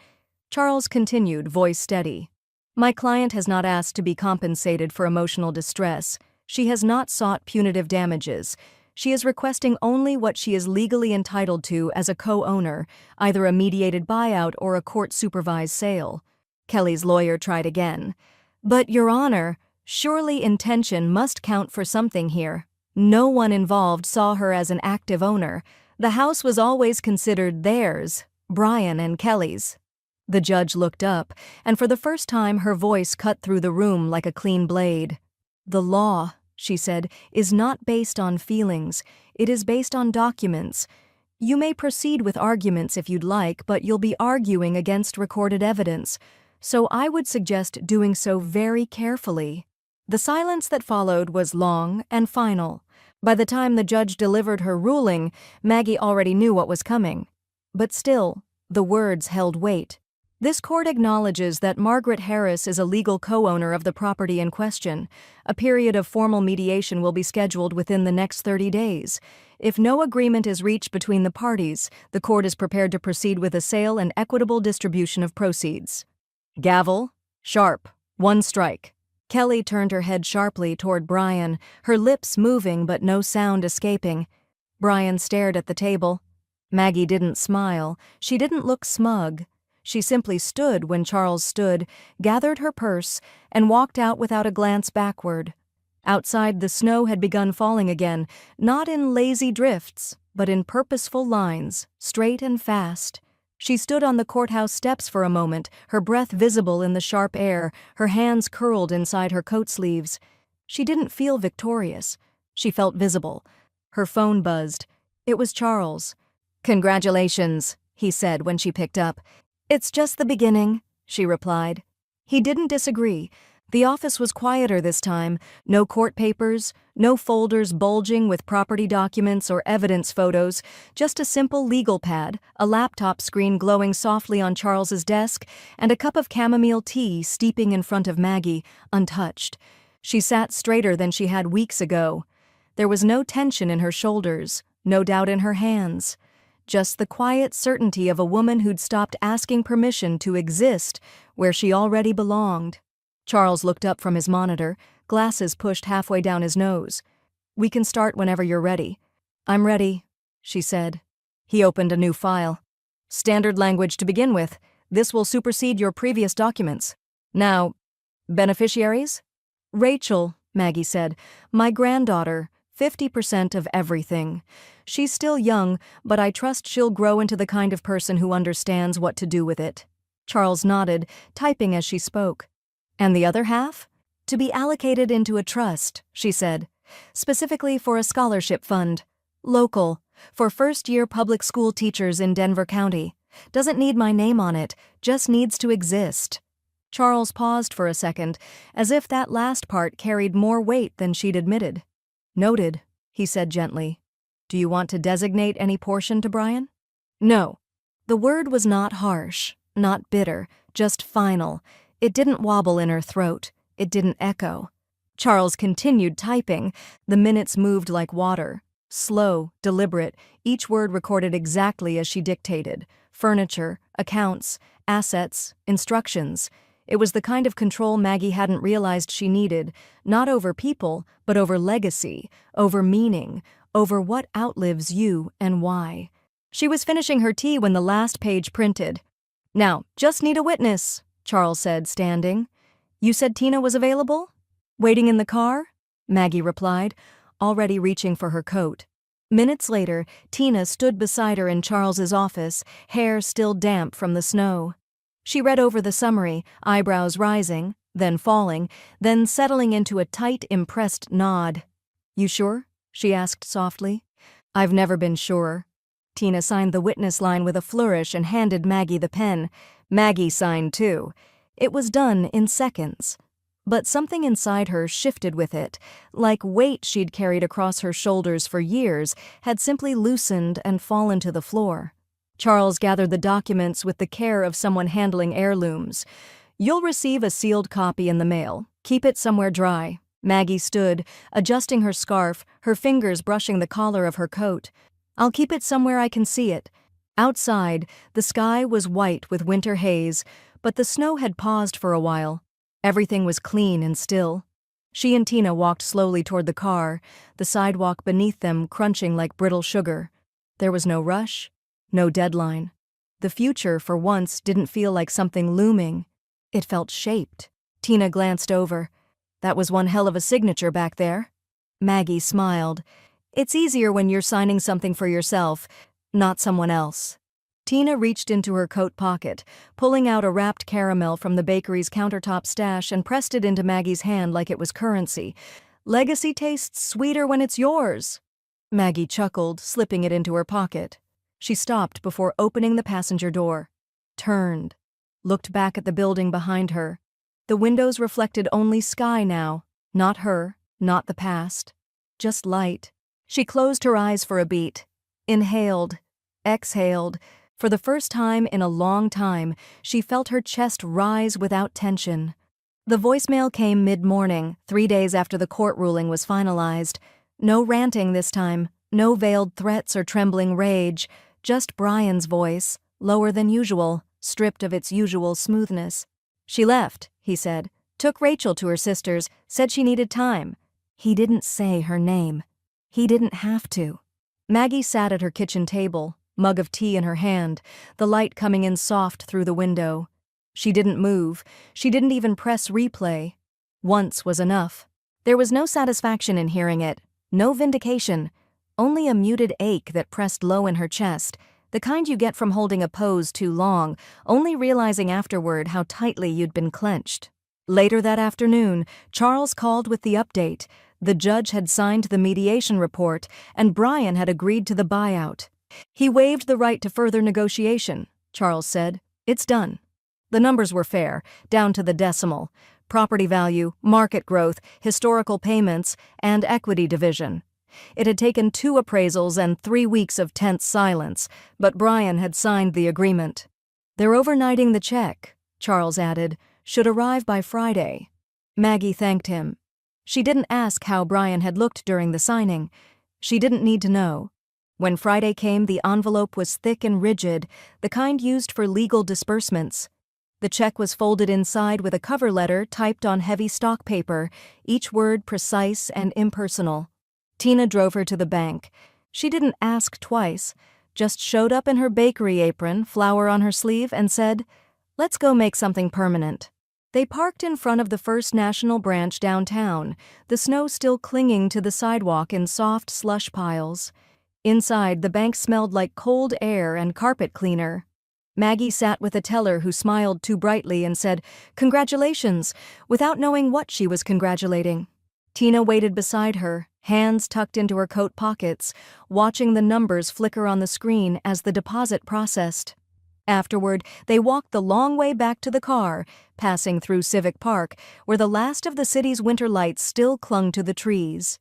Charles continued, voice steady. "My client has not asked to be compensated for emotional distress. She has not sought punitive damages. She is requesting only what she is legally entitled to as a co-owner, either a mediated buyout or a court-supervised sale." Kelly's lawyer tried again. "But, Your Honor, surely intention must count for something here. No one involved saw her as an active owner. The house was always considered theirs, Brian and Kelly's." The judge looked up, and for the first time her voice cut through the room like a clean blade. "The law," she said, "is not based on feelings. It is based on documents. You may proceed with arguments if you'd like, but you'll be arguing against recorded evidence. So I would suggest doing so very carefully." The silence that followed was long and final. By the time the judge delivered her ruling, Maggie already knew what was coming. But still, the words held weight. "This court acknowledges that Margaret Harris is a legal co-owner of the property in question. A period of formal mediation will be scheduled within the next 30 days. If no agreement is reached between the parties, the court is prepared to proceed with a sale and equitable distribution of proceeds." Gavel, sharp, one strike. Kelly turned her head sharply toward Brian, her lips moving but no sound escaping. Brian stared at the table. Maggie didn't smile. She didn't look smug. She simply stood when Charles stood, gathered her purse, and walked out without a glance backward. Outside, the snow had begun falling again, not in lazy drifts, but in purposeful lines, straight and fast. She stood on the courthouse steps for a moment, her breath visible in the sharp air, her hands curled inside her coat sleeves. She didn't feel victorious. She felt visible. Her phone buzzed. It was Charles. "Congratulations," he said when she picked up. "It's just the beginning," she replied. He didn't disagree. The office was quieter this time. No court papers, no folders bulging with property documents or evidence photos, just a simple legal pad, a laptop screen glowing softly on Charles's desk, and a cup of chamomile tea steeping in front of Maggie, untouched. She sat straighter than she had weeks ago. There was no tension in her shoulders, no doubt in her hands. Just the quiet certainty of a woman who'd stopped asking permission to exist where she already belonged. Charles looked up from his monitor, glasses pushed halfway down his nose. "We can start whenever you're ready." "I'm ready," she said. He opened a new file. "Standard language to begin with. This will supersede your previous documents. Now, beneficiaries?" "Rachel," Maggie said. "My granddaughter, 50% of everything. She's still young, but I trust she'll grow into the kind of person who understands what to do with it." Charles nodded, typing as she spoke. "And the other half?" "To be allocated into a trust," she said. "Specifically for a scholarship fund. Local, for first-year public school teachers in Denver County. Doesn't need my name on it, just needs to exist." Charles paused for a second, as if that last part carried more weight than she'd admitted. "Noted," he said gently. "Do you want to designate any portion to Brian?" "No." The word was not harsh, not bitter, just final. It didn't wobble in her throat. It didn't echo. Charles continued typing. The minutes moved like water. Slow, deliberate, each word recorded exactly as she dictated. Furniture, accounts, assets, instructions. It was the kind of control Maggie hadn't realized she needed, not over people, but over legacy, over meaning, over what outlives you and why. She was finishing her tea when the last page printed. "Now, just need a witness," Charles said, standing. "You said Tina was available?" "Waiting in the car?" Maggie replied, already reaching for her coat. Minutes later, Tina stood beside her in Charles's office, hair still damp from the snow. She read over the summary, eyebrows rising, then falling, then settling into a tight, impressed nod. "You sure?" she asked softly. "I've never been surer." Tina signed the witness line with a flourish and handed Maggie the pen. Maggie signed too. It was done in seconds. But something inside her shifted with it, like weight she'd carried across her shoulders for years had simply loosened and fallen to the floor. Charles gathered the documents with the care of someone handling heirlooms. "You'll receive a sealed copy in the mail. Keep it somewhere dry." Maggie stood, adjusting her scarf, her fingers brushing the collar of her coat. "I'll keep it somewhere I can see it." Outside, the sky was white with winter haze, but the snow had paused for a while. Everything was clean and still. She and Tina walked slowly toward the car, the sidewalk beneath them crunching like brittle sugar. There was no rush, no deadline. The future, for once, didn't feel like something looming. It felt shaped. Tina glanced over. "That was one hell of a signature back there." Maggie smiled. "It's easier when you're signing something for yourself, not someone else." Tina reached into her coat pocket, pulling out a wrapped caramel from the bakery's countertop stash and pressed it into Maggie's hand like it was currency. "Legacy tastes sweeter when it's yours." Maggie chuckled, slipping it into her pocket. She stopped before opening the passenger door, turned, looked back at the building behind her. The windows reflected only sky now, not her, not the past, just light. She closed her eyes for a beat, inhaled, exhaled. For the first time in a long time, she felt her chest rise without tension. The voicemail came mid-morning, 3 days after the court ruling was finalized. No ranting this time, no veiled threats or trembling rage, just Brian's voice, lower than usual, stripped of its usual smoothness. "She left," he said, "took Rachel to her sister's, said she needed time." He didn't say her name. He didn't have to. Maggie sat at her kitchen table, mug of tea in her hand, the light coming in soft through the window. She didn't move. She didn't even press replay. Once was enough. There was no satisfaction in hearing it, no vindication, only a muted ache that pressed low in her chest, the kind you get from holding a pose too long, only realizing afterward how tightly you'd been clenched. Later that afternoon, Charles called with the update. The judge had signed the mediation report, and Brian had agreed to the buyout. He waived the right to further negotiation, Charles said. It's done. The numbers were fair, down to the decimal. Property value, market growth, historical payments, and equity division. It had taken 2 appraisals and 3 weeks of tense silence, but Brian had signed the agreement. They're overnighting the check, Charles added, should arrive by Friday. Maggie thanked him. She didn't ask how Brian had looked during the signing. She didn't need to know. When Friday came, the envelope was thick and rigid, the kind used for legal disbursements. The check was folded inside with a cover letter typed on heavy stock paper, each word precise and impersonal. Tina drove her to the bank. She didn't ask twice, just showed up in her bakery apron, flower on her sleeve, and said, "Let's go make something permanent." They parked in front of the First National branch downtown, the snow still clinging to the sidewalk in soft slush piles. Inside, the bank smelled like cold air and carpet cleaner. Maggie sat with a teller who smiled too brightly and said, "Congratulations," without knowing what she was congratulating. Tina waited beside her, hands tucked into her coat pockets, watching the numbers flicker on the screen as the deposit processed. Afterward, they walked the long way back to the car, passing through Civic Park, where the last of the city's winter lights still clung to the trees.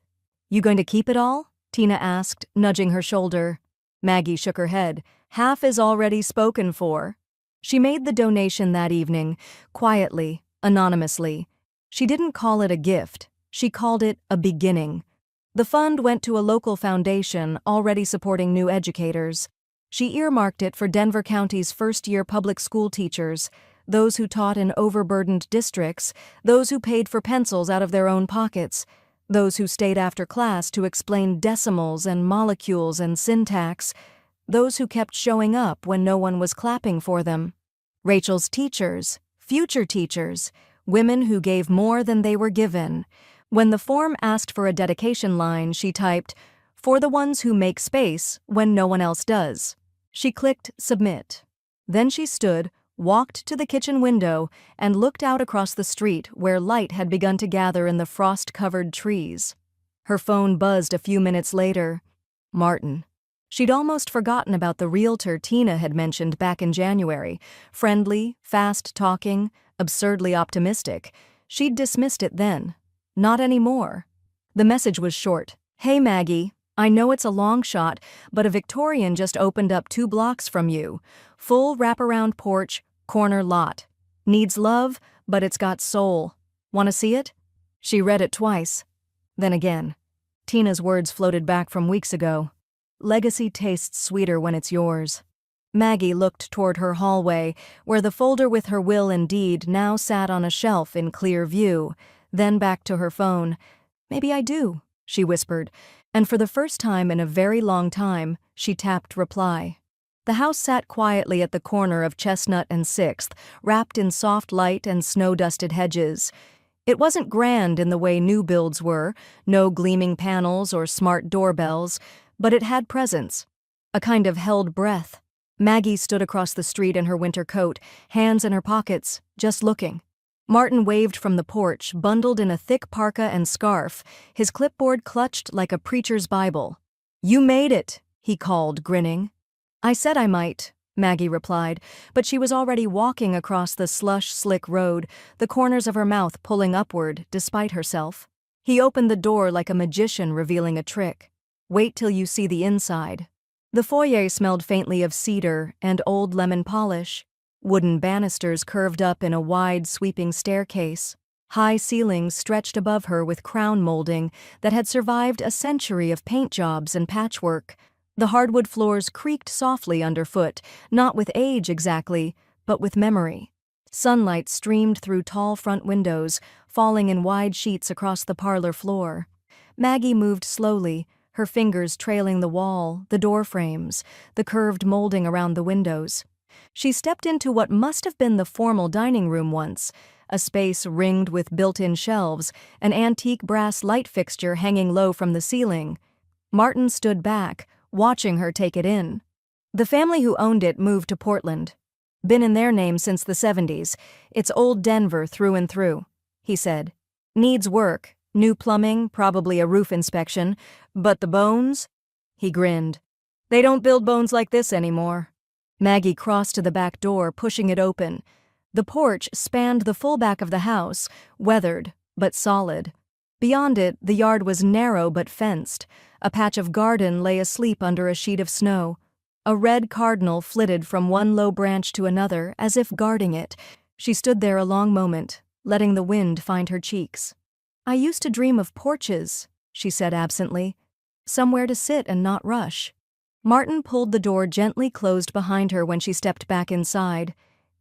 "You going to keep it all?" Tina asked, nudging her shoulder. Maggie shook her head. "Half is already spoken for." She made the donation that evening, quietly, anonymously. She didn't call it a gift. She called it a beginning. The fund went to a local foundation already supporting new educators. She earmarked it for Denver County's first-year public school teachers, those who taught in overburdened districts, those who paid for pencils out of their own pockets, those who stayed after class to explain decimals and molecules and syntax, those who kept showing up when no one was clapping for them. Rachel's teachers, future teachers, women who gave more than they were given. When the form asked for a dedication line, she typed, "For the ones who make space when no one else does." She clicked Submit. Then she stood, walked to the kitchen window, and looked out across the street where light had begun to gather in the frost-covered trees. Her phone buzzed a few minutes later. Martin. She'd almost forgotten about the realtor Tina had mentioned back in January. Friendly, fast-talking, absurdly optimistic. She'd dismissed it then. Not anymore. The message was short. "Hey Maggie, I know it's a long shot, but a Victorian just opened up 2 blocks from you. Full wraparound porch, corner lot. Needs love, but it's got soul. Want to see it?" She read it twice. Then again. Tina's words floated back from weeks ago. "Legacy tastes sweeter when it's yours." Maggie looked toward her hallway, where the folder with her will and deed now sat on a shelf in clear view, then back to her phone. "Maybe I do," she whispered, and for the first time in a very long time, she tapped reply. The house sat quietly at the corner of Chestnut and 6th, wrapped in soft light and snow-dusted hedges. It wasn't grand in the way new builds were, no gleaming panels or smart doorbells, but it had presence, a kind of held breath. Maggie stood across the street in her winter coat, hands in her pockets, just looking. Martin waved from the porch, bundled in a thick parka and scarf, his clipboard clutched like a preacher's Bible. "You made it," he called, grinning. "I said I might," Maggie replied, but she was already walking across the slush-slick road, the corners of her mouth pulling upward, despite herself. He opened the door like a magician revealing a trick. "Wait till you see the inside." The foyer smelled faintly of cedar and old lemon polish. Wooden banisters curved up in a wide, sweeping staircase. High ceilings stretched above her with crown molding that had survived a century of paint jobs and patchwork. The hardwood floors creaked softly underfoot, not with age exactly, but with memory. Sunlight streamed through tall front windows, falling in wide sheets across the parlor floor. Maggie moved slowly, her fingers trailing the wall, the door frames, the curved molding around the windows. She stepped into what must have been the formal dining room once, a space ringed with built-in shelves, an antique brass light fixture hanging low from the ceiling. Martin stood back, watching her take it in. The family who owned it moved to Portland. Been in their name since the 70s. It's old Denver through and through, he said. Needs work, new plumbing, probably a roof inspection, but the bones? He grinned. They don't build bones like this anymore. Maggie crossed to the back door, pushing it open. The porch spanned the full back of the house, weathered, but solid. Beyond it, the yard was narrow but fenced. A patch of garden lay asleep under a sheet of snow. A red cardinal flitted from one low branch to another, as if guarding it. She stood there a long moment, letting the wind find her cheeks. I used to dream of porches, she said absently. Somewhere to sit and not rush. Martin pulled the door gently closed behind her when she stepped back inside.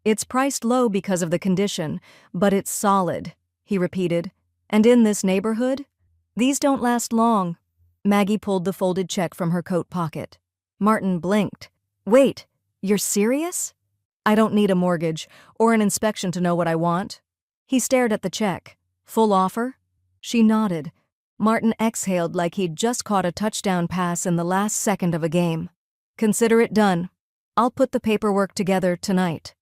It's priced low because of the condition, but it's solid, he repeated. And in this neighborhood? These don't last long. Maggie pulled the folded check from her coat pocket. Martin blinked. Wait, you're serious? I don't need a mortgage or an inspection to know what I want. He stared at the check. Full offer? She nodded. Martin exhaled like he'd just caught a touchdown pass in the last second of a game. Consider it done. I'll put the paperwork together tonight.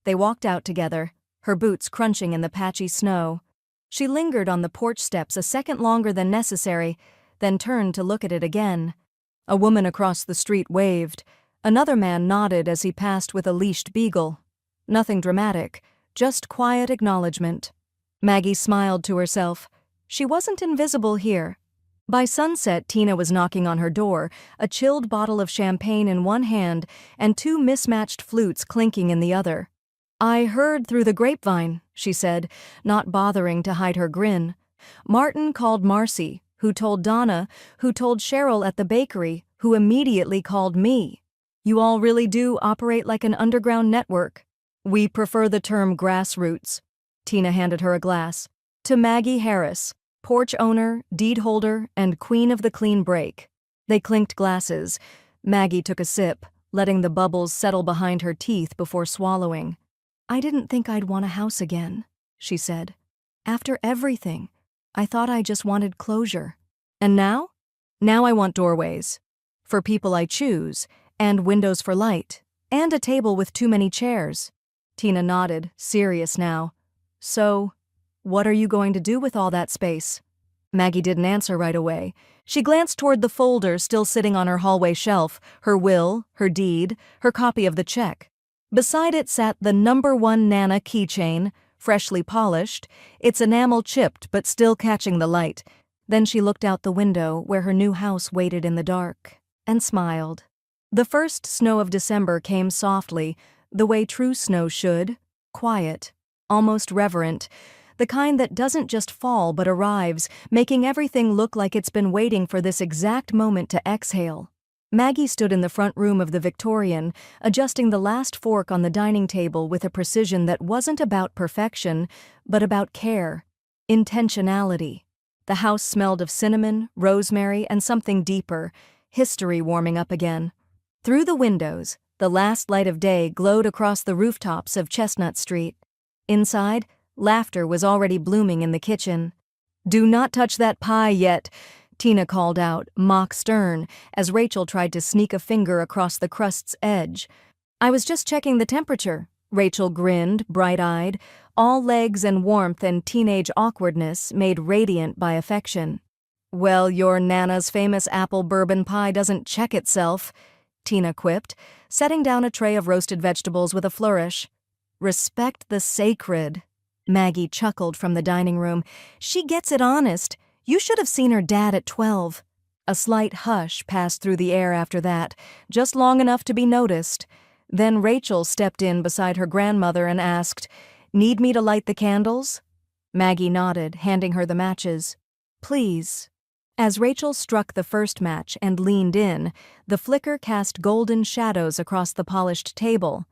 They walked out together, her boots crunching in the patchy snow. She lingered on the porch steps a second longer than necessary, then turned to look at it again. A woman across the street waved. Another man nodded as he passed with a leashed beagle. Nothing dramatic, just quiet acknowledgement. Maggie smiled to herself. She wasn't invisible here. By sunset, Tina was knocking on her door, a chilled bottle of champagne in one hand and two mismatched flutes clinking in the other. I heard through the grapevine, she said, not bothering to hide her grin. Martin called Marcy, who told Donna, who told Cheryl at the bakery, who immediately called me. You all really do operate like an underground network. We prefer the term grassroots. Tina handed her a glass. To Maggie Harris, porch owner, deed holder, and queen of the clean break. They clinked glasses. Maggie took a sip, letting the bubbles settle behind her teeth before swallowing. I didn't think I'd want a house again, she said. After everything, I thought I just wanted closure. And now? Now I want doorways. For people I choose, and windows for light, and a table with too many chairs. Tina nodded, serious now. So, what are you going to do with all that space? Maggie didn't answer right away. She glanced toward the folder still sitting on her hallway shelf, her will, her deed, her copy of the check. Beside it sat the #1 Nana keychain, freshly polished, its enamel chipped but still catching the light. Then she looked out the window where her new house waited in the dark, and smiled. The first snow of December came softly, the way true snow should, quiet, almost reverent, the kind that doesn't just fall but arrives, making everything look like it's been waiting for this exact moment to exhale. Maggie stood in the front room of the Victorian, adjusting the last fork on the dining table with a precision that wasn't about perfection, but about care, intentionality. The house smelled of cinnamon, rosemary, and something deeper, history warming up again. Through the windows, the last light of day glowed across the rooftops of Chestnut Street. Inside, laughter was already blooming in the kitchen. Do not touch that pie yet, Tina called out, mock stern, as Rachel tried to sneak a finger across the crust's edge. I was just checking the temperature, Rachel grinned, bright-eyed, all legs and warmth and teenage awkwardness made radiant by affection. Well, your Nana's famous apple bourbon pie doesn't check itself, Tina quipped, setting down a tray of roasted vegetables with a flourish. Respect the sacred, Maggie chuckled from the dining room. She gets it honest. You should have seen her dad at 12. A slight hush passed through the air after that, just long enough to be noticed. Then Rachel stepped in beside her grandmother and asked, Need me to light the candles? Maggie nodded, handing her the matches. Please. As Rachel struck the first match and leaned in, the flicker cast golden shadows across the polished table.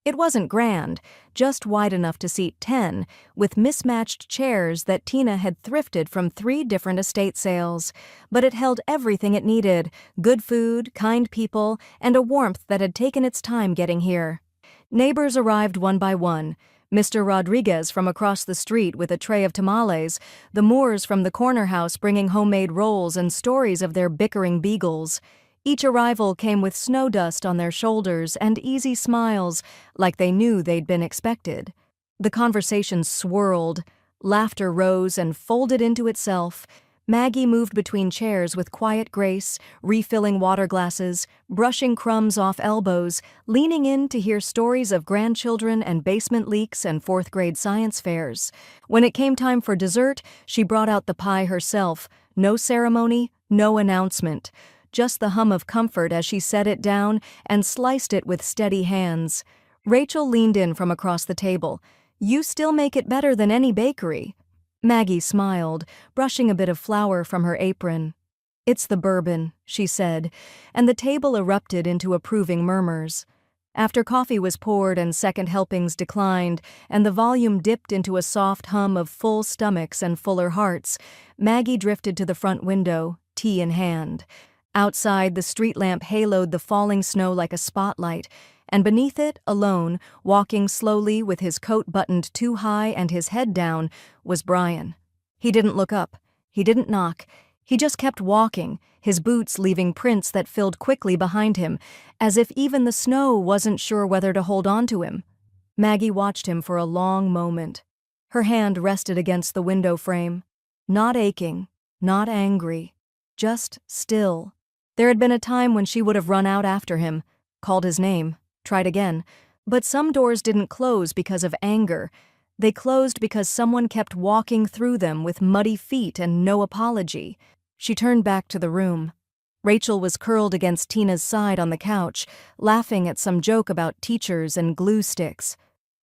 It wasn't grand, just wide enough to seat 10, with mismatched chairs that Tina had thrifted from 3 different estate sales. But it held everything it needed: good food, kind people, and a warmth that had taken its time getting here. Neighbors arrived one by one. Mr. Rodriguez from across the street with a tray of tamales, the Moores from the corner house bringing homemade rolls and stories of their bickering beagles. Each arrival came with snow dust on their shoulders and easy smiles, like they knew they'd been expected. The conversation swirled, laughter rose and folded into itself. Maggie moved between chairs with quiet grace, refilling water glasses, brushing crumbs off elbows, leaning in to hear stories of grandchildren and basement leaks and fourth-grade science fairs. When it came time for dessert, she brought out the pie herself. No ceremony, no announcement. Just the hum of comfort as she set it down and sliced it with steady hands. Rachel leaned in from across the table. "You still make it better than any bakery." Maggie smiled, brushing a bit of flour from her apron. "It's the bourbon," she said, and the table erupted into approving murmurs. After coffee was poured and second helpings declined, and the volume dipped into a soft hum of full stomachs and fuller hearts, Maggie drifted to the front window, tea in hand. Outside, the street lamp haloed the falling snow like a spotlight, and beneath it, alone, walking slowly with his coat buttoned too high and his head down, was Brian. He didn't look up. He didn't knock. He just kept walking, his boots leaving prints that filled quickly behind him, as if even the snow wasn't sure whether to hold on to him. Maggie watched him for a long moment. Her hand rested against the window frame. Not aching, not angry, just still. There had been a time when she would have run out after him, called his name, tried again, but some doors didn't close because of anger. They closed because someone kept walking through them with muddy feet and no apology. She turned back to the room. Rachel was curled against Tina's side on the couch, laughing at some joke about teachers and glue sticks.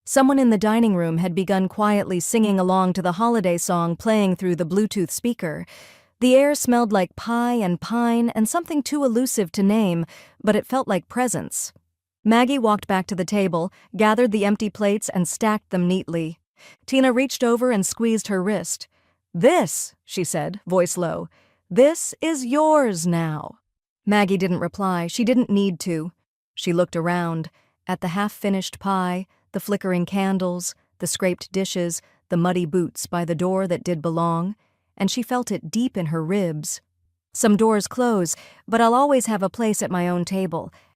Someone in the dining room had begun quietly singing along to the holiday song playing through the Bluetooth speaker. The air smelled like pie and pine and something too elusive to name, but it felt like presence. Maggie walked back to the table, gathered the empty plates and stacked them neatly. Tina reached over and squeezed her wrist. "This," she said, voice low, "this is yours now." Maggie didn't reply. She didn't need to. She looked around, at the half-finished pie, the flickering candles, the scraped dishes, the muddy boots by the door that did belong, and she felt it deep in her ribs. "Some doors close, but I'll always have a place at my own table,